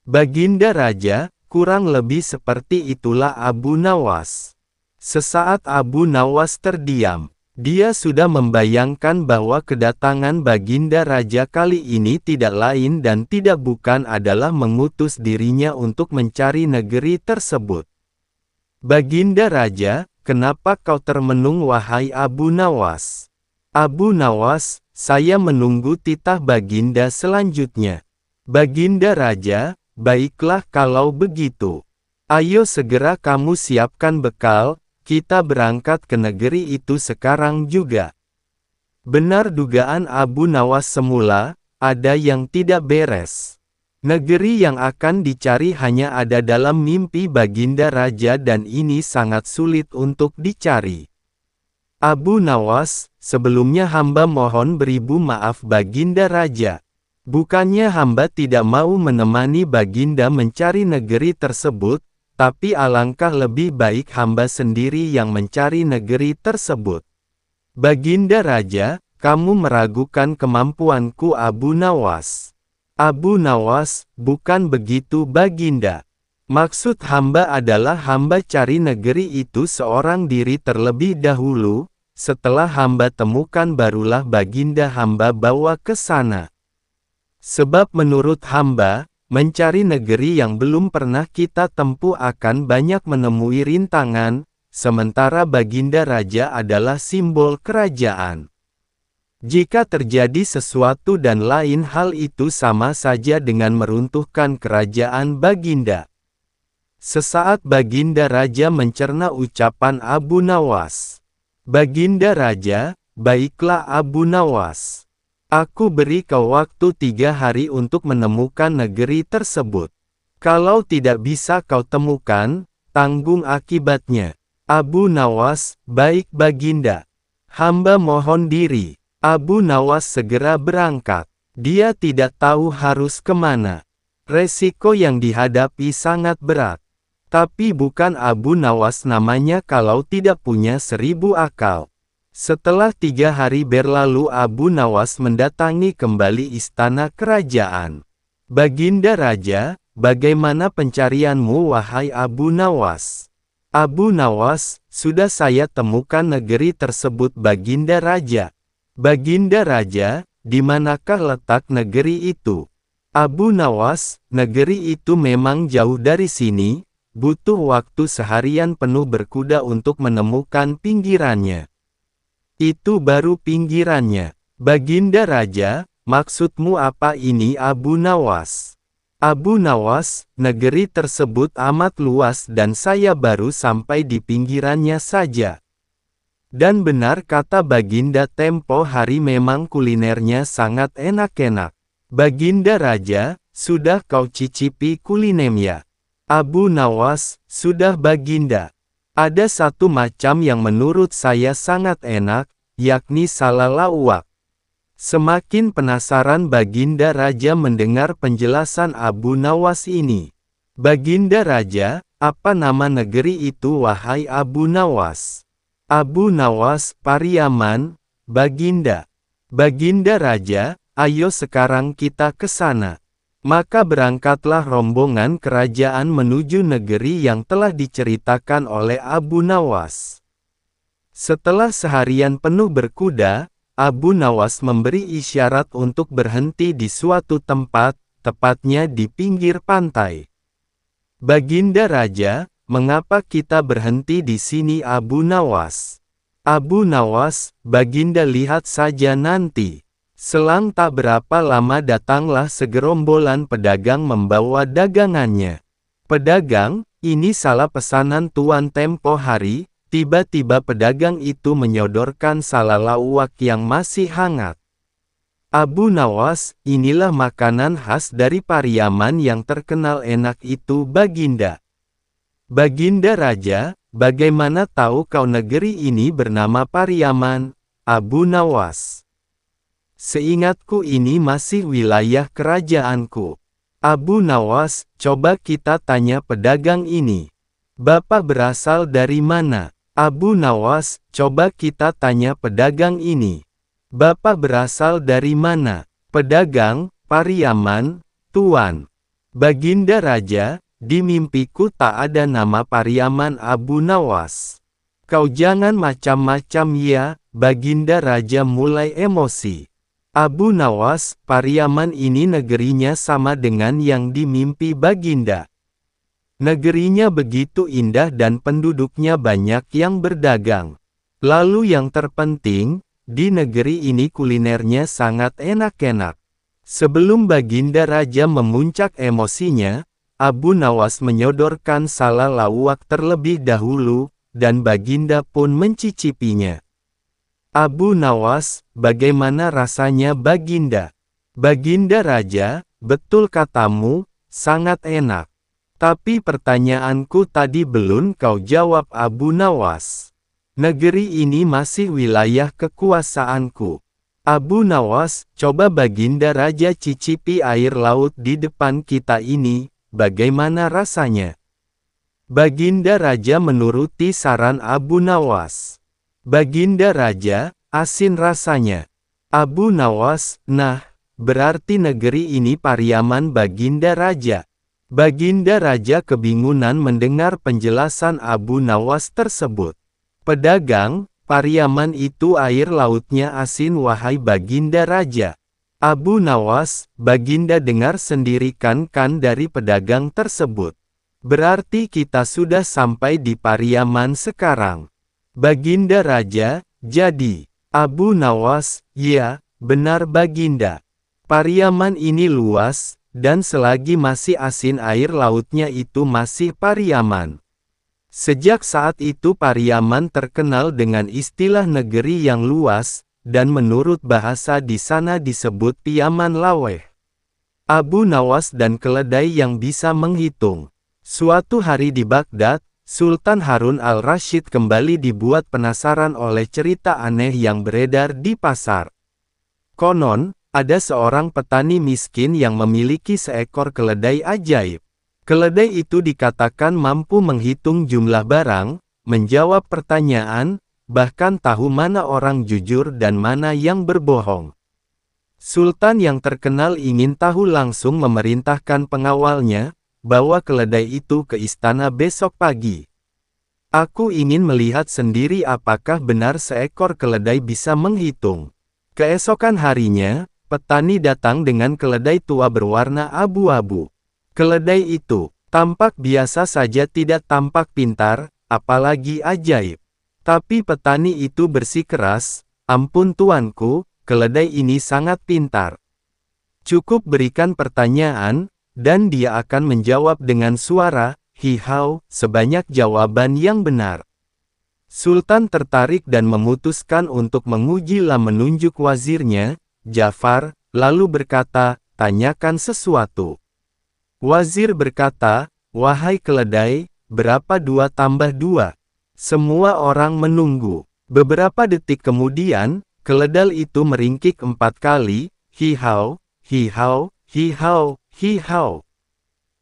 Baginda Raja, kurang lebih seperti itulah Abu Nawas. Sesaat Abu Nawas terdiam. Dia sudah membayangkan bahwa kedatangan Baginda Raja kali ini tidak lain dan tidak bukan adalah mengutus dirinya untuk mencari negeri tersebut. Baginda Raja, kenapa kau termenung wahai Abu Nawas? Abu Nawas, saya menunggu titah Baginda selanjutnya. Baginda Raja, baiklah kalau begitu. Ayo segera kamu siapkan bekal, kita berangkat ke negeri itu sekarang juga. Benar dugaan Abu Nawas semula, ada yang tidak beres. Negeri yang akan dicari hanya ada dalam mimpi Baginda Raja dan ini sangat sulit untuk dicari. Abu Nawas, sebelumnya hamba mohon beribu maaf Baginda Raja. Bukannya hamba tidak mau menemani Baginda mencari negeri tersebut, tapi alangkah lebih baik hamba sendiri yang mencari negeri tersebut. Baginda Raja, kamu meragukan kemampuanku Abu Nawas. Abu Nawas, bukan begitu Baginda. Maksud hamba adalah hamba cari negeri itu seorang diri terlebih dahulu, setelah hamba temukan barulah Baginda hamba bawa ke sana. Sebab menurut hamba, mencari negeri yang belum pernah kita tempuh akan banyak menemui rintangan, sementara Baginda Raja adalah simbol kerajaan. Jika terjadi sesuatu dan lain hal itu sama saja dengan meruntuhkan kerajaan Baginda. Sesaat Baginda Raja mencerna ucapan Abu Nawas. Baginda Raja, baiklah Abu Nawas. Aku beri kau waktu 3 hari untuk menemukan negeri tersebut. Kalau tidak bisa kau temukan, tanggung akibatnya. Abu Nawas, baik Baginda. Hamba mohon diri. Abu Nawas segera berangkat. Dia tidak tahu harus kemana. Resiko yang dihadapi sangat berat. Tapi bukan Abu Nawas namanya kalau tidak punya 1000 akal. Setelah 3 hari berlalu Abu Nawas mendatangi kembali istana kerajaan. Baginda Raja, bagaimana pencarianmu wahai Abu Nawas? Abu Nawas, sudah saya temukan negeri tersebut Baginda Raja. Baginda Raja, di manakah letak negeri itu? Abu Nawas, negeri itu memang jauh dari sini, butuh waktu seharian penuh berkuda untuk menemukan pinggirannya. Itu baru pinggirannya. Baginda Raja, maksudmu apa ini Abu Nawas? Abu Nawas, negeri tersebut amat luas dan saya baru sampai di pinggirannya saja. Dan benar kata Baginda, tempo hari memang kulinernya sangat enak-enak. Baginda Raja, sudah kau cicipi kulinernya? Abu Nawas, sudah Baginda. Ada satu macam yang menurut saya sangat enak, yakni salalawak. Semakin penasaran Baginda Raja mendengar penjelasan Abu Nawas ini. Baginda Raja, apa nama negeri itu wahai Abu Nawas? Abu Nawas, Pariaman, Baginda. Baginda Raja, ayo sekarang kita ke sana. Maka berangkatlah rombongan kerajaan menuju negeri yang telah diceritakan oleh Abu Nawas. Setelah seharian penuh berkuda, Abu Nawas memberi isyarat untuk berhenti di suatu tempat, tepatnya di pinggir pantai. Baginda Raja, mengapa kita berhenti di sini Abu Nawas? Abu Nawas, Baginda lihat saja nanti. Selang tak berapa lama datanglah segerombolan pedagang membawa dagangannya. Pedagang, ini salah pesanan tuan tempo hari. Tiba-tiba pedagang itu menyodorkan salalawak yang masih hangat. Abu Nawas, inilah makanan khas dari Pariaman yang terkenal enak itu Baginda. Baginda Raja, bagaimana tahu kau negeri ini bernama Pariaman, Abu Nawas? Seingatku ini masih wilayah kerajaanku. Abu Nawas, coba kita tanya pedagang ini. Bapak berasal dari mana? Abu Nawas, coba kita tanya pedagang ini. Bapak berasal dari mana? Pedagang, Pariaman, Tuan. Baginda Raja, di mimpiku tak ada nama Pariaman Abu Nawas. Kau jangan macam-macam ya, Baginda Raja mulai emosi. Abu Nawas, Pariaman ini negerinya sama dengan yang di mimpi Baginda. Negerinya begitu indah dan penduduknya banyak yang berdagang. Lalu yang terpenting, di negeri ini kulinernya sangat enak-enak. Sebelum Baginda Raja memuncak emosinya, Abu Nawas menyodorkan salalawak terlebih dahulu, dan Baginda pun mencicipinya. Abu Nawas, bagaimana rasanya Baginda? Baginda Raja, betul katamu, sangat enak. Tapi pertanyaanku tadi belum kau jawab Abu Nawas. Negeri ini masih wilayah kekuasaanku. Abu Nawas, coba Baginda Raja cicipi air laut di depan kita ini, bagaimana rasanya? Baginda Raja menuruti saran Abu Nawas. Baginda Raja, asin rasanya. Abu Nawas, nah, berarti negeri ini Pariaman Baginda Raja. Baginda Raja kebingungan mendengar penjelasan Abu Nawas tersebut. Pedagang, Pariaman itu air lautnya asin wahai Baginda Raja. Abu Nawas, Baginda dengar sendiri kan dari pedagang tersebut. Berarti kita sudah sampai di Pariaman sekarang. Baginda Raja, jadi. Abu Nawas, ya, benar Baginda. Pariaman ini luas, dan selagi masih asin air lautnya itu masih Pariaman. Sejak saat itu Pariaman terkenal dengan istilah negeri yang luas, dan menurut bahasa di sana disebut Piaman Laweh. Abu Nawas dan keledai yang bisa menghitung. Suatu hari di Baghdad, Sultan Harun al-Rasyid kembali dibuat penasaran oleh cerita aneh yang beredar di pasar. Konon, ada seorang petani miskin yang memiliki seekor keledai ajaib. Keledai itu dikatakan mampu menghitung jumlah barang, menjawab pertanyaan, bahkan tahu mana orang jujur dan mana yang berbohong. Sultan yang terkenal ingin tahu langsung memerintahkan pengawalnya, bawa keledai itu ke istana besok pagi. Aku ingin melihat sendiri apakah benar seekor keledai bisa menghitung. Keesokan harinya, petani datang dengan keledai tua berwarna abu-abu. Keledai itu tampak biasa saja, tidak tampak pintar, apalagi ajaib. Tapi petani itu bersikeras, "Ampun tuanku, keledai ini sangat pintar. Cukup berikan pertanyaan, dan dia akan menjawab dengan suara hihau sebanyak jawaban yang benar." Sultan tertarik dan memutuskan untuk menguji menunjuk wazirnya, Jafar, lalu berkata, tanyakan sesuatu. Wazir berkata, wahai keledai, berapa 2 tambah 2? Semua orang menunggu. Beberapa detik kemudian, keledai itu meringkik 4 kali, hihau, hihau, hihau, hihau.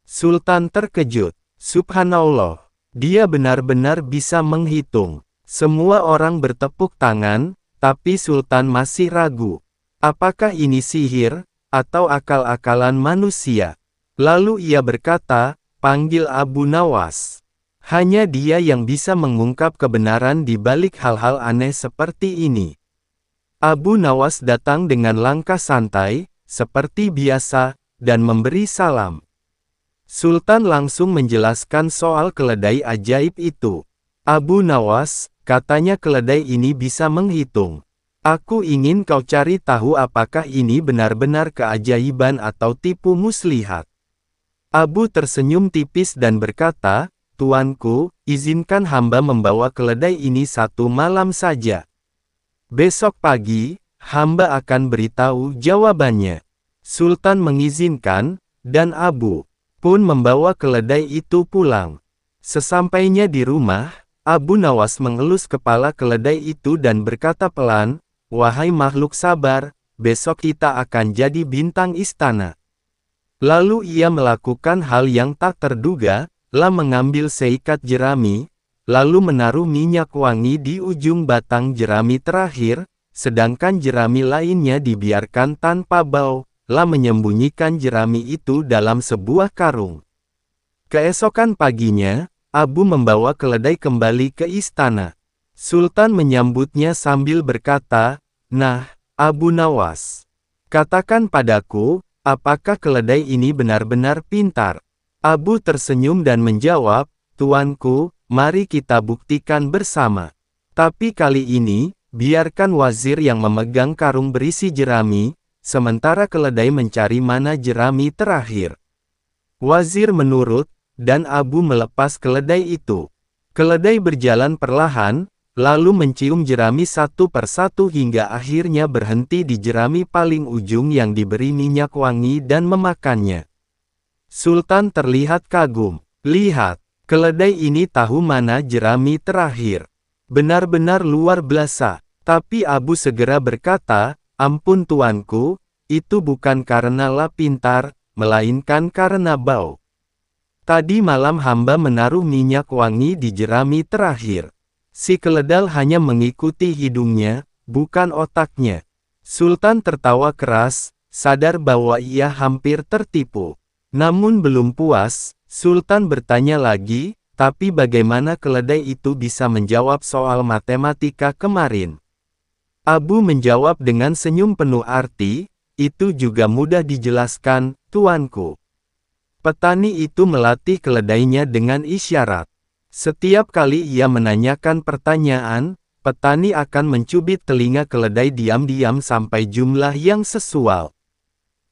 Sultan terkejut. Subhanallah. Dia benar-benar bisa menghitung. Semua orang bertepuk tangan, tapi Sultan masih ragu. Apakah ini sihir, atau akal-akalan manusia? Lalu ia berkata, panggil Abu Nawas. Hanya dia yang bisa mengungkap kebenaran di balik hal-hal aneh seperti ini. Abu Nawas datang dengan langkah santai, seperti biasa, dan memberi salam. Sultan langsung menjelaskan soal keledai ajaib itu. Abu Nawas, katanya keledai ini bisa menghitung. Aku ingin kau cari tahu apakah ini benar-benar keajaiban atau tipu muslihat. Abu tersenyum tipis dan berkata, Tuanku, izinkan hamba membawa keledai ini 1 malam saja. Besok pagi, hamba akan beritahu jawabannya. Sultan mengizinkan, dan Abu pun membawa keledai itu pulang. Sesampainya di rumah, Abu Nawas mengelus kepala keledai itu dan berkata pelan, wahai makhluk sabar, besok kita akan jadi bintang istana. Lalu ia melakukan hal yang tak terduga, mengambil seikat jerami, lalu menaruh minyak wangi di ujung batang jerami terakhir, sedangkan jerami lainnya dibiarkan tanpa bau, menyembunyikan jerami itu dalam sebuah karung. Keesokan paginya, Abu membawa keledai kembali ke istana. Sultan menyambutnya sambil berkata, nah, Abu Nawas, katakan padaku, apakah keledai ini benar-benar pintar? Abu tersenyum dan menjawab, Tuanku, mari kita buktikan bersama. Tapi kali ini, biarkan wazir yang memegang karung berisi jerami, sementara keledai mencari mana jerami terakhir. Wazir menurut, dan Abu melepas keledai itu. Keledai berjalan perlahan, lalu mencium jerami 1 persatu hingga akhirnya berhenti di jerami paling ujung yang diberi minyak wangi dan memakannya. Sultan terlihat kagum. Lihat, keledai ini tahu mana jerami terakhir. Benar-benar luar biasa. Tapi Abu segera berkata, ampun tuanku, itu bukan karena pintar, melainkan karena bau. Tadi malam hamba menaruh minyak wangi di jerami terakhir. Si keledai hanya mengikuti hidungnya, bukan otaknya. Sultan tertawa keras, sadar bahwa ia hampir tertipu. Namun belum puas, Sultan bertanya lagi, tapi bagaimana keledai itu bisa menjawab soal matematika kemarin? Abu menjawab dengan senyum penuh arti, itu juga mudah dijelaskan, tuanku. Petani itu melatih keledainya dengan isyarat. Setiap kali ia menanyakan pertanyaan, petani akan mencubit telinga keledai diam-diam sampai jumlah yang sesuai.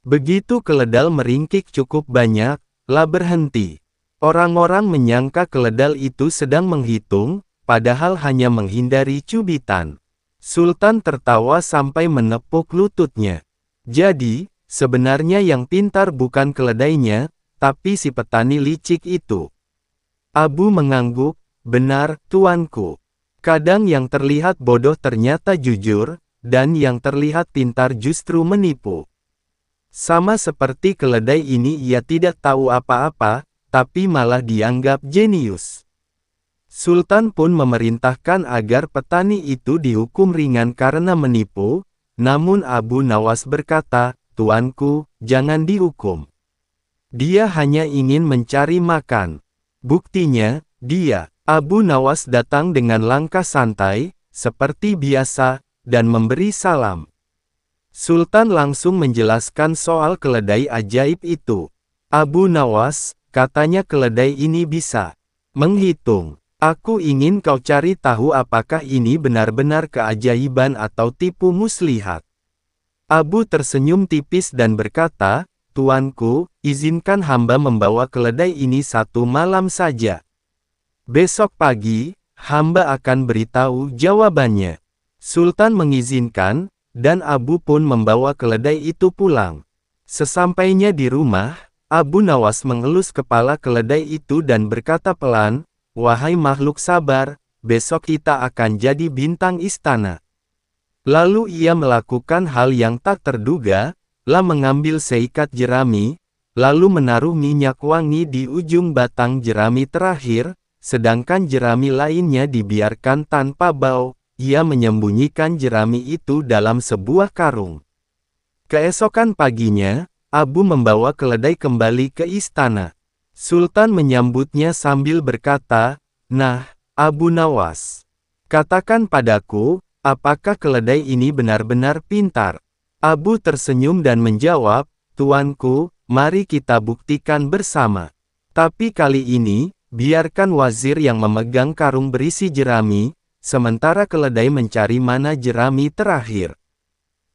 Begitu keledai meringkik cukup banyak, berhenti. Orang-orang menyangka keledai itu sedang menghitung, padahal hanya menghindari cubitan. Sultan tertawa sampai menepuk lututnya. Jadi, sebenarnya yang pintar bukan keledainya, tapi si petani licik itu. Abu mengangguk, benar, tuanku. Kadang yang terlihat bodoh ternyata jujur, dan yang terlihat pintar justru menipu. Sama seperti keledai ini ia tidak tahu apa-apa, tapi malah dianggap jenius. Sultan pun memerintahkan agar petani itu dihukum ringan karena menipu, namun Abu Nawas berkata, tuanku, jangan dihukum. Dia hanya ingin mencari makan. Buktinya, dia, Abu Nawas datang dengan langkah santai, seperti biasa, dan memberi salam. Sultan langsung menjelaskan soal keledai ajaib itu. Abu Nawas, katanya keledai ini bisa menghitung. Aku ingin kau cari tahu apakah ini benar-benar keajaiban atau tipu muslihat. Abu tersenyum tipis dan berkata, Tuanku, izinkan hamba membawa keledai ini 1 malam saja. Besok pagi, Hamba akan beritahu jawabannya. Sultan mengizinkan, dan Abu pun membawa keledai itu pulang. Sesampainya di rumah, Abu Nawas mengelus kepala keledai itu dan berkata pelan, "Wahai makhluk sabar, besok kita akan jadi bintang istana." Lalu ia melakukan hal yang tak terduga, mengambil seikat jerami, lalu menaruh minyak wangi di ujung batang jerami terakhir, sedangkan jerami lainnya dibiarkan tanpa bau. Ia menyembunyikan jerami itu dalam sebuah karung. Keesokan paginya, Abu membawa keledai kembali ke istana. Sultan menyambutnya sambil berkata, "Nah, Abu Nawas, katakan padaku, apakah keledai ini benar-benar pintar?" Abu tersenyum dan menjawab, "Tuanku, mari kita buktikan bersama. Tapi kali ini, biarkan wazir yang memegang karung berisi jerami, sementara keledai mencari mana jerami terakhir."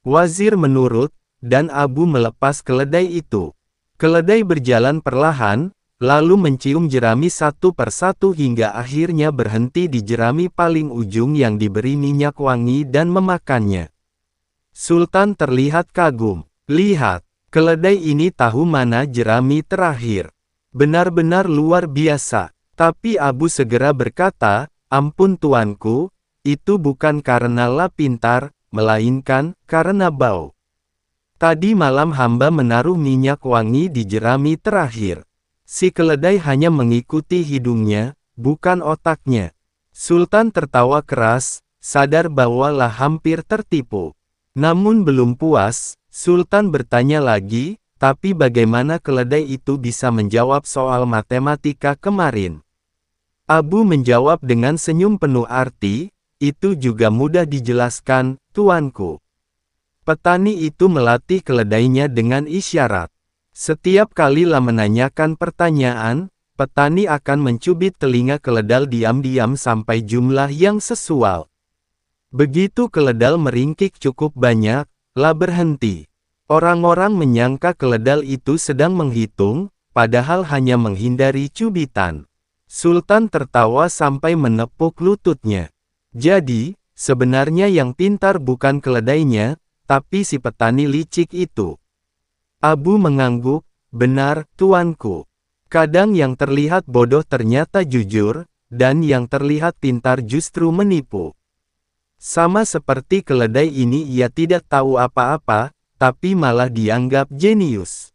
Wazir menurut, dan Abu melepas keledai itu. Keledai berjalan perlahan, lalu mencium jerami satu persatu hingga akhirnya berhenti di jerami paling ujung yang diberi minyak wangi dan memakannya. Sultan terlihat kagum. "Lihat, keledai ini tahu mana jerami terakhir. Benar-benar luar biasa." Tapi Abu segera berkata, "Ampun tuanku, itu bukan karena pintar, melainkan karena bau. Tadi malam hamba menaruh minyak wangi di jerami terakhir. Si keledai hanya mengikuti hidungnya, bukan otaknya." Sultan tertawa keras, sadar bahwa hampir tertipu. Namun belum puas, Sultan bertanya lagi, "Tapi bagaimana keledai itu bisa menjawab soal matematika kemarin?" Abu menjawab dengan senyum penuh arti, "Itu juga mudah dijelaskan, tuanku." Petani itu melatih keledainya dengan isyarat. Setiap kali menanyakan pertanyaan, petani akan mencubit telinga keledai diam-diam sampai jumlah yang sesuai. Begitu keledai meringkik cukup banyak, berhenti. Orang-orang menyangka keledai itu sedang menghitung, padahal hanya menghindari cubitan. Sultan tertawa sampai menepuk lututnya. Jadi, sebenarnya yang pintar bukan keledainya, tapi si petani licik itu. Abu mengangguk, "Benar, tuanku. Kadang yang terlihat bodoh ternyata jujur, dan yang terlihat pintar justru menipu." Sama seperti keledai ini, ia tidak tahu apa-apa, tapi malah dianggap jenius.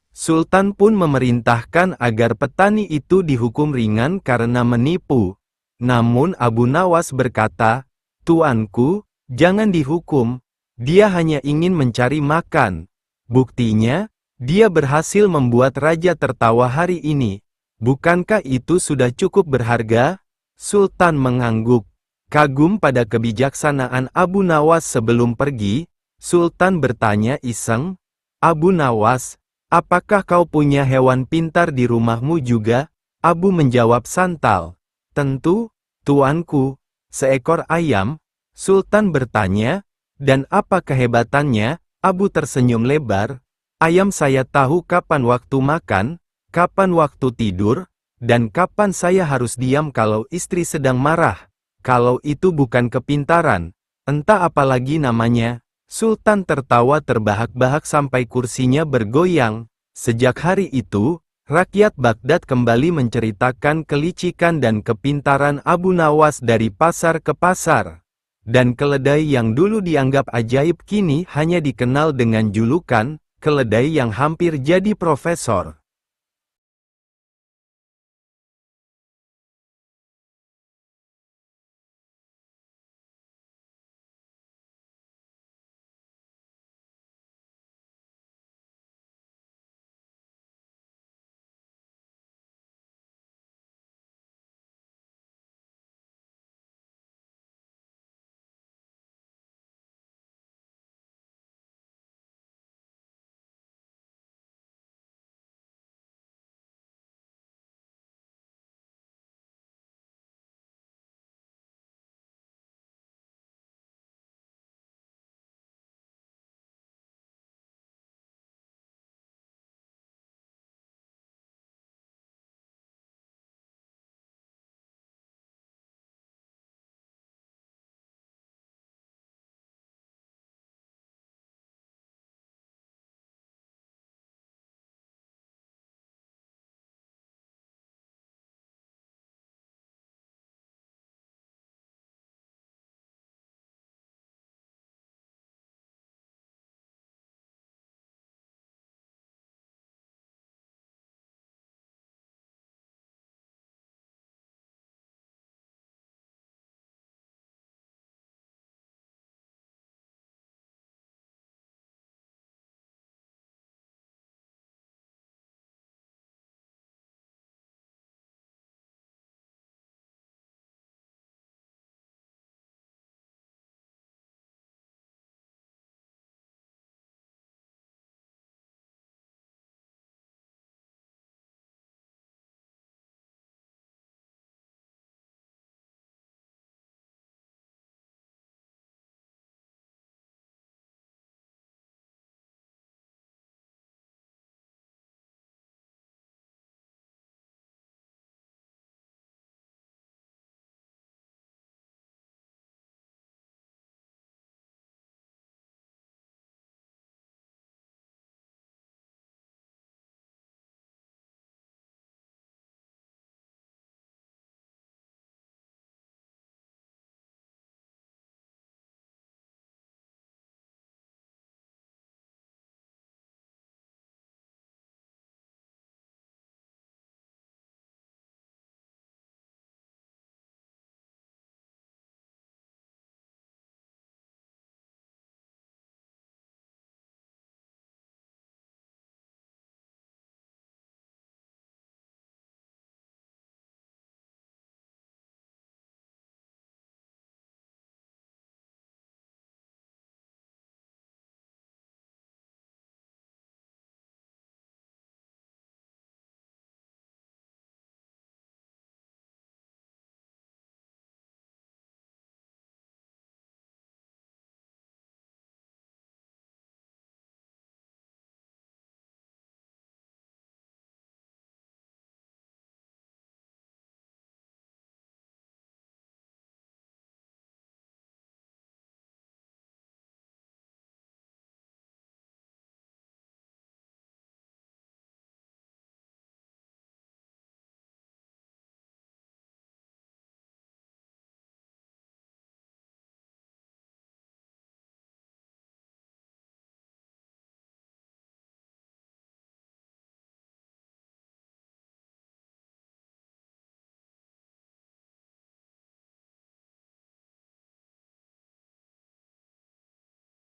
Sultan pun memerintahkan agar petani itu dihukum ringan karena menipu. Namun Abu Nawas berkata, "Tuanku, jangan dihukum. Dia hanya ingin mencari makan. Buktinya, dia berhasil membuat raja tertawa hari ini. Bukankah itu sudah cukup berharga?" Sultan mengangguk. Kagum pada kebijaksanaan Abu Nawas. Sebelum pergi, Sultan bertanya iseng, "Abu Nawas, apakah kau punya hewan pintar di rumahmu juga?" Abu menjawab santal, "Tentu, tuanku, seekor ayam." Sultan bertanya, "Dan apa kehebatannya?" Abu tersenyum lebar, "Ayam saya tahu kapan waktu makan, kapan waktu tidur, dan kapan saya harus diam kalau istri sedang marah. Kalau itu bukan kepintaran, entah apa lagi namanya." Sultan tertawa terbahak-bahak sampai kursinya bergoyang. Sejak hari itu, rakyat Baghdad kembali menceritakan kelicikan dan kepintaran Abu Nawas dari pasar ke pasar. Dan keledai yang dulu dianggap ajaib kini hanya dikenal dengan julukan, keledai yang hampir jadi profesor.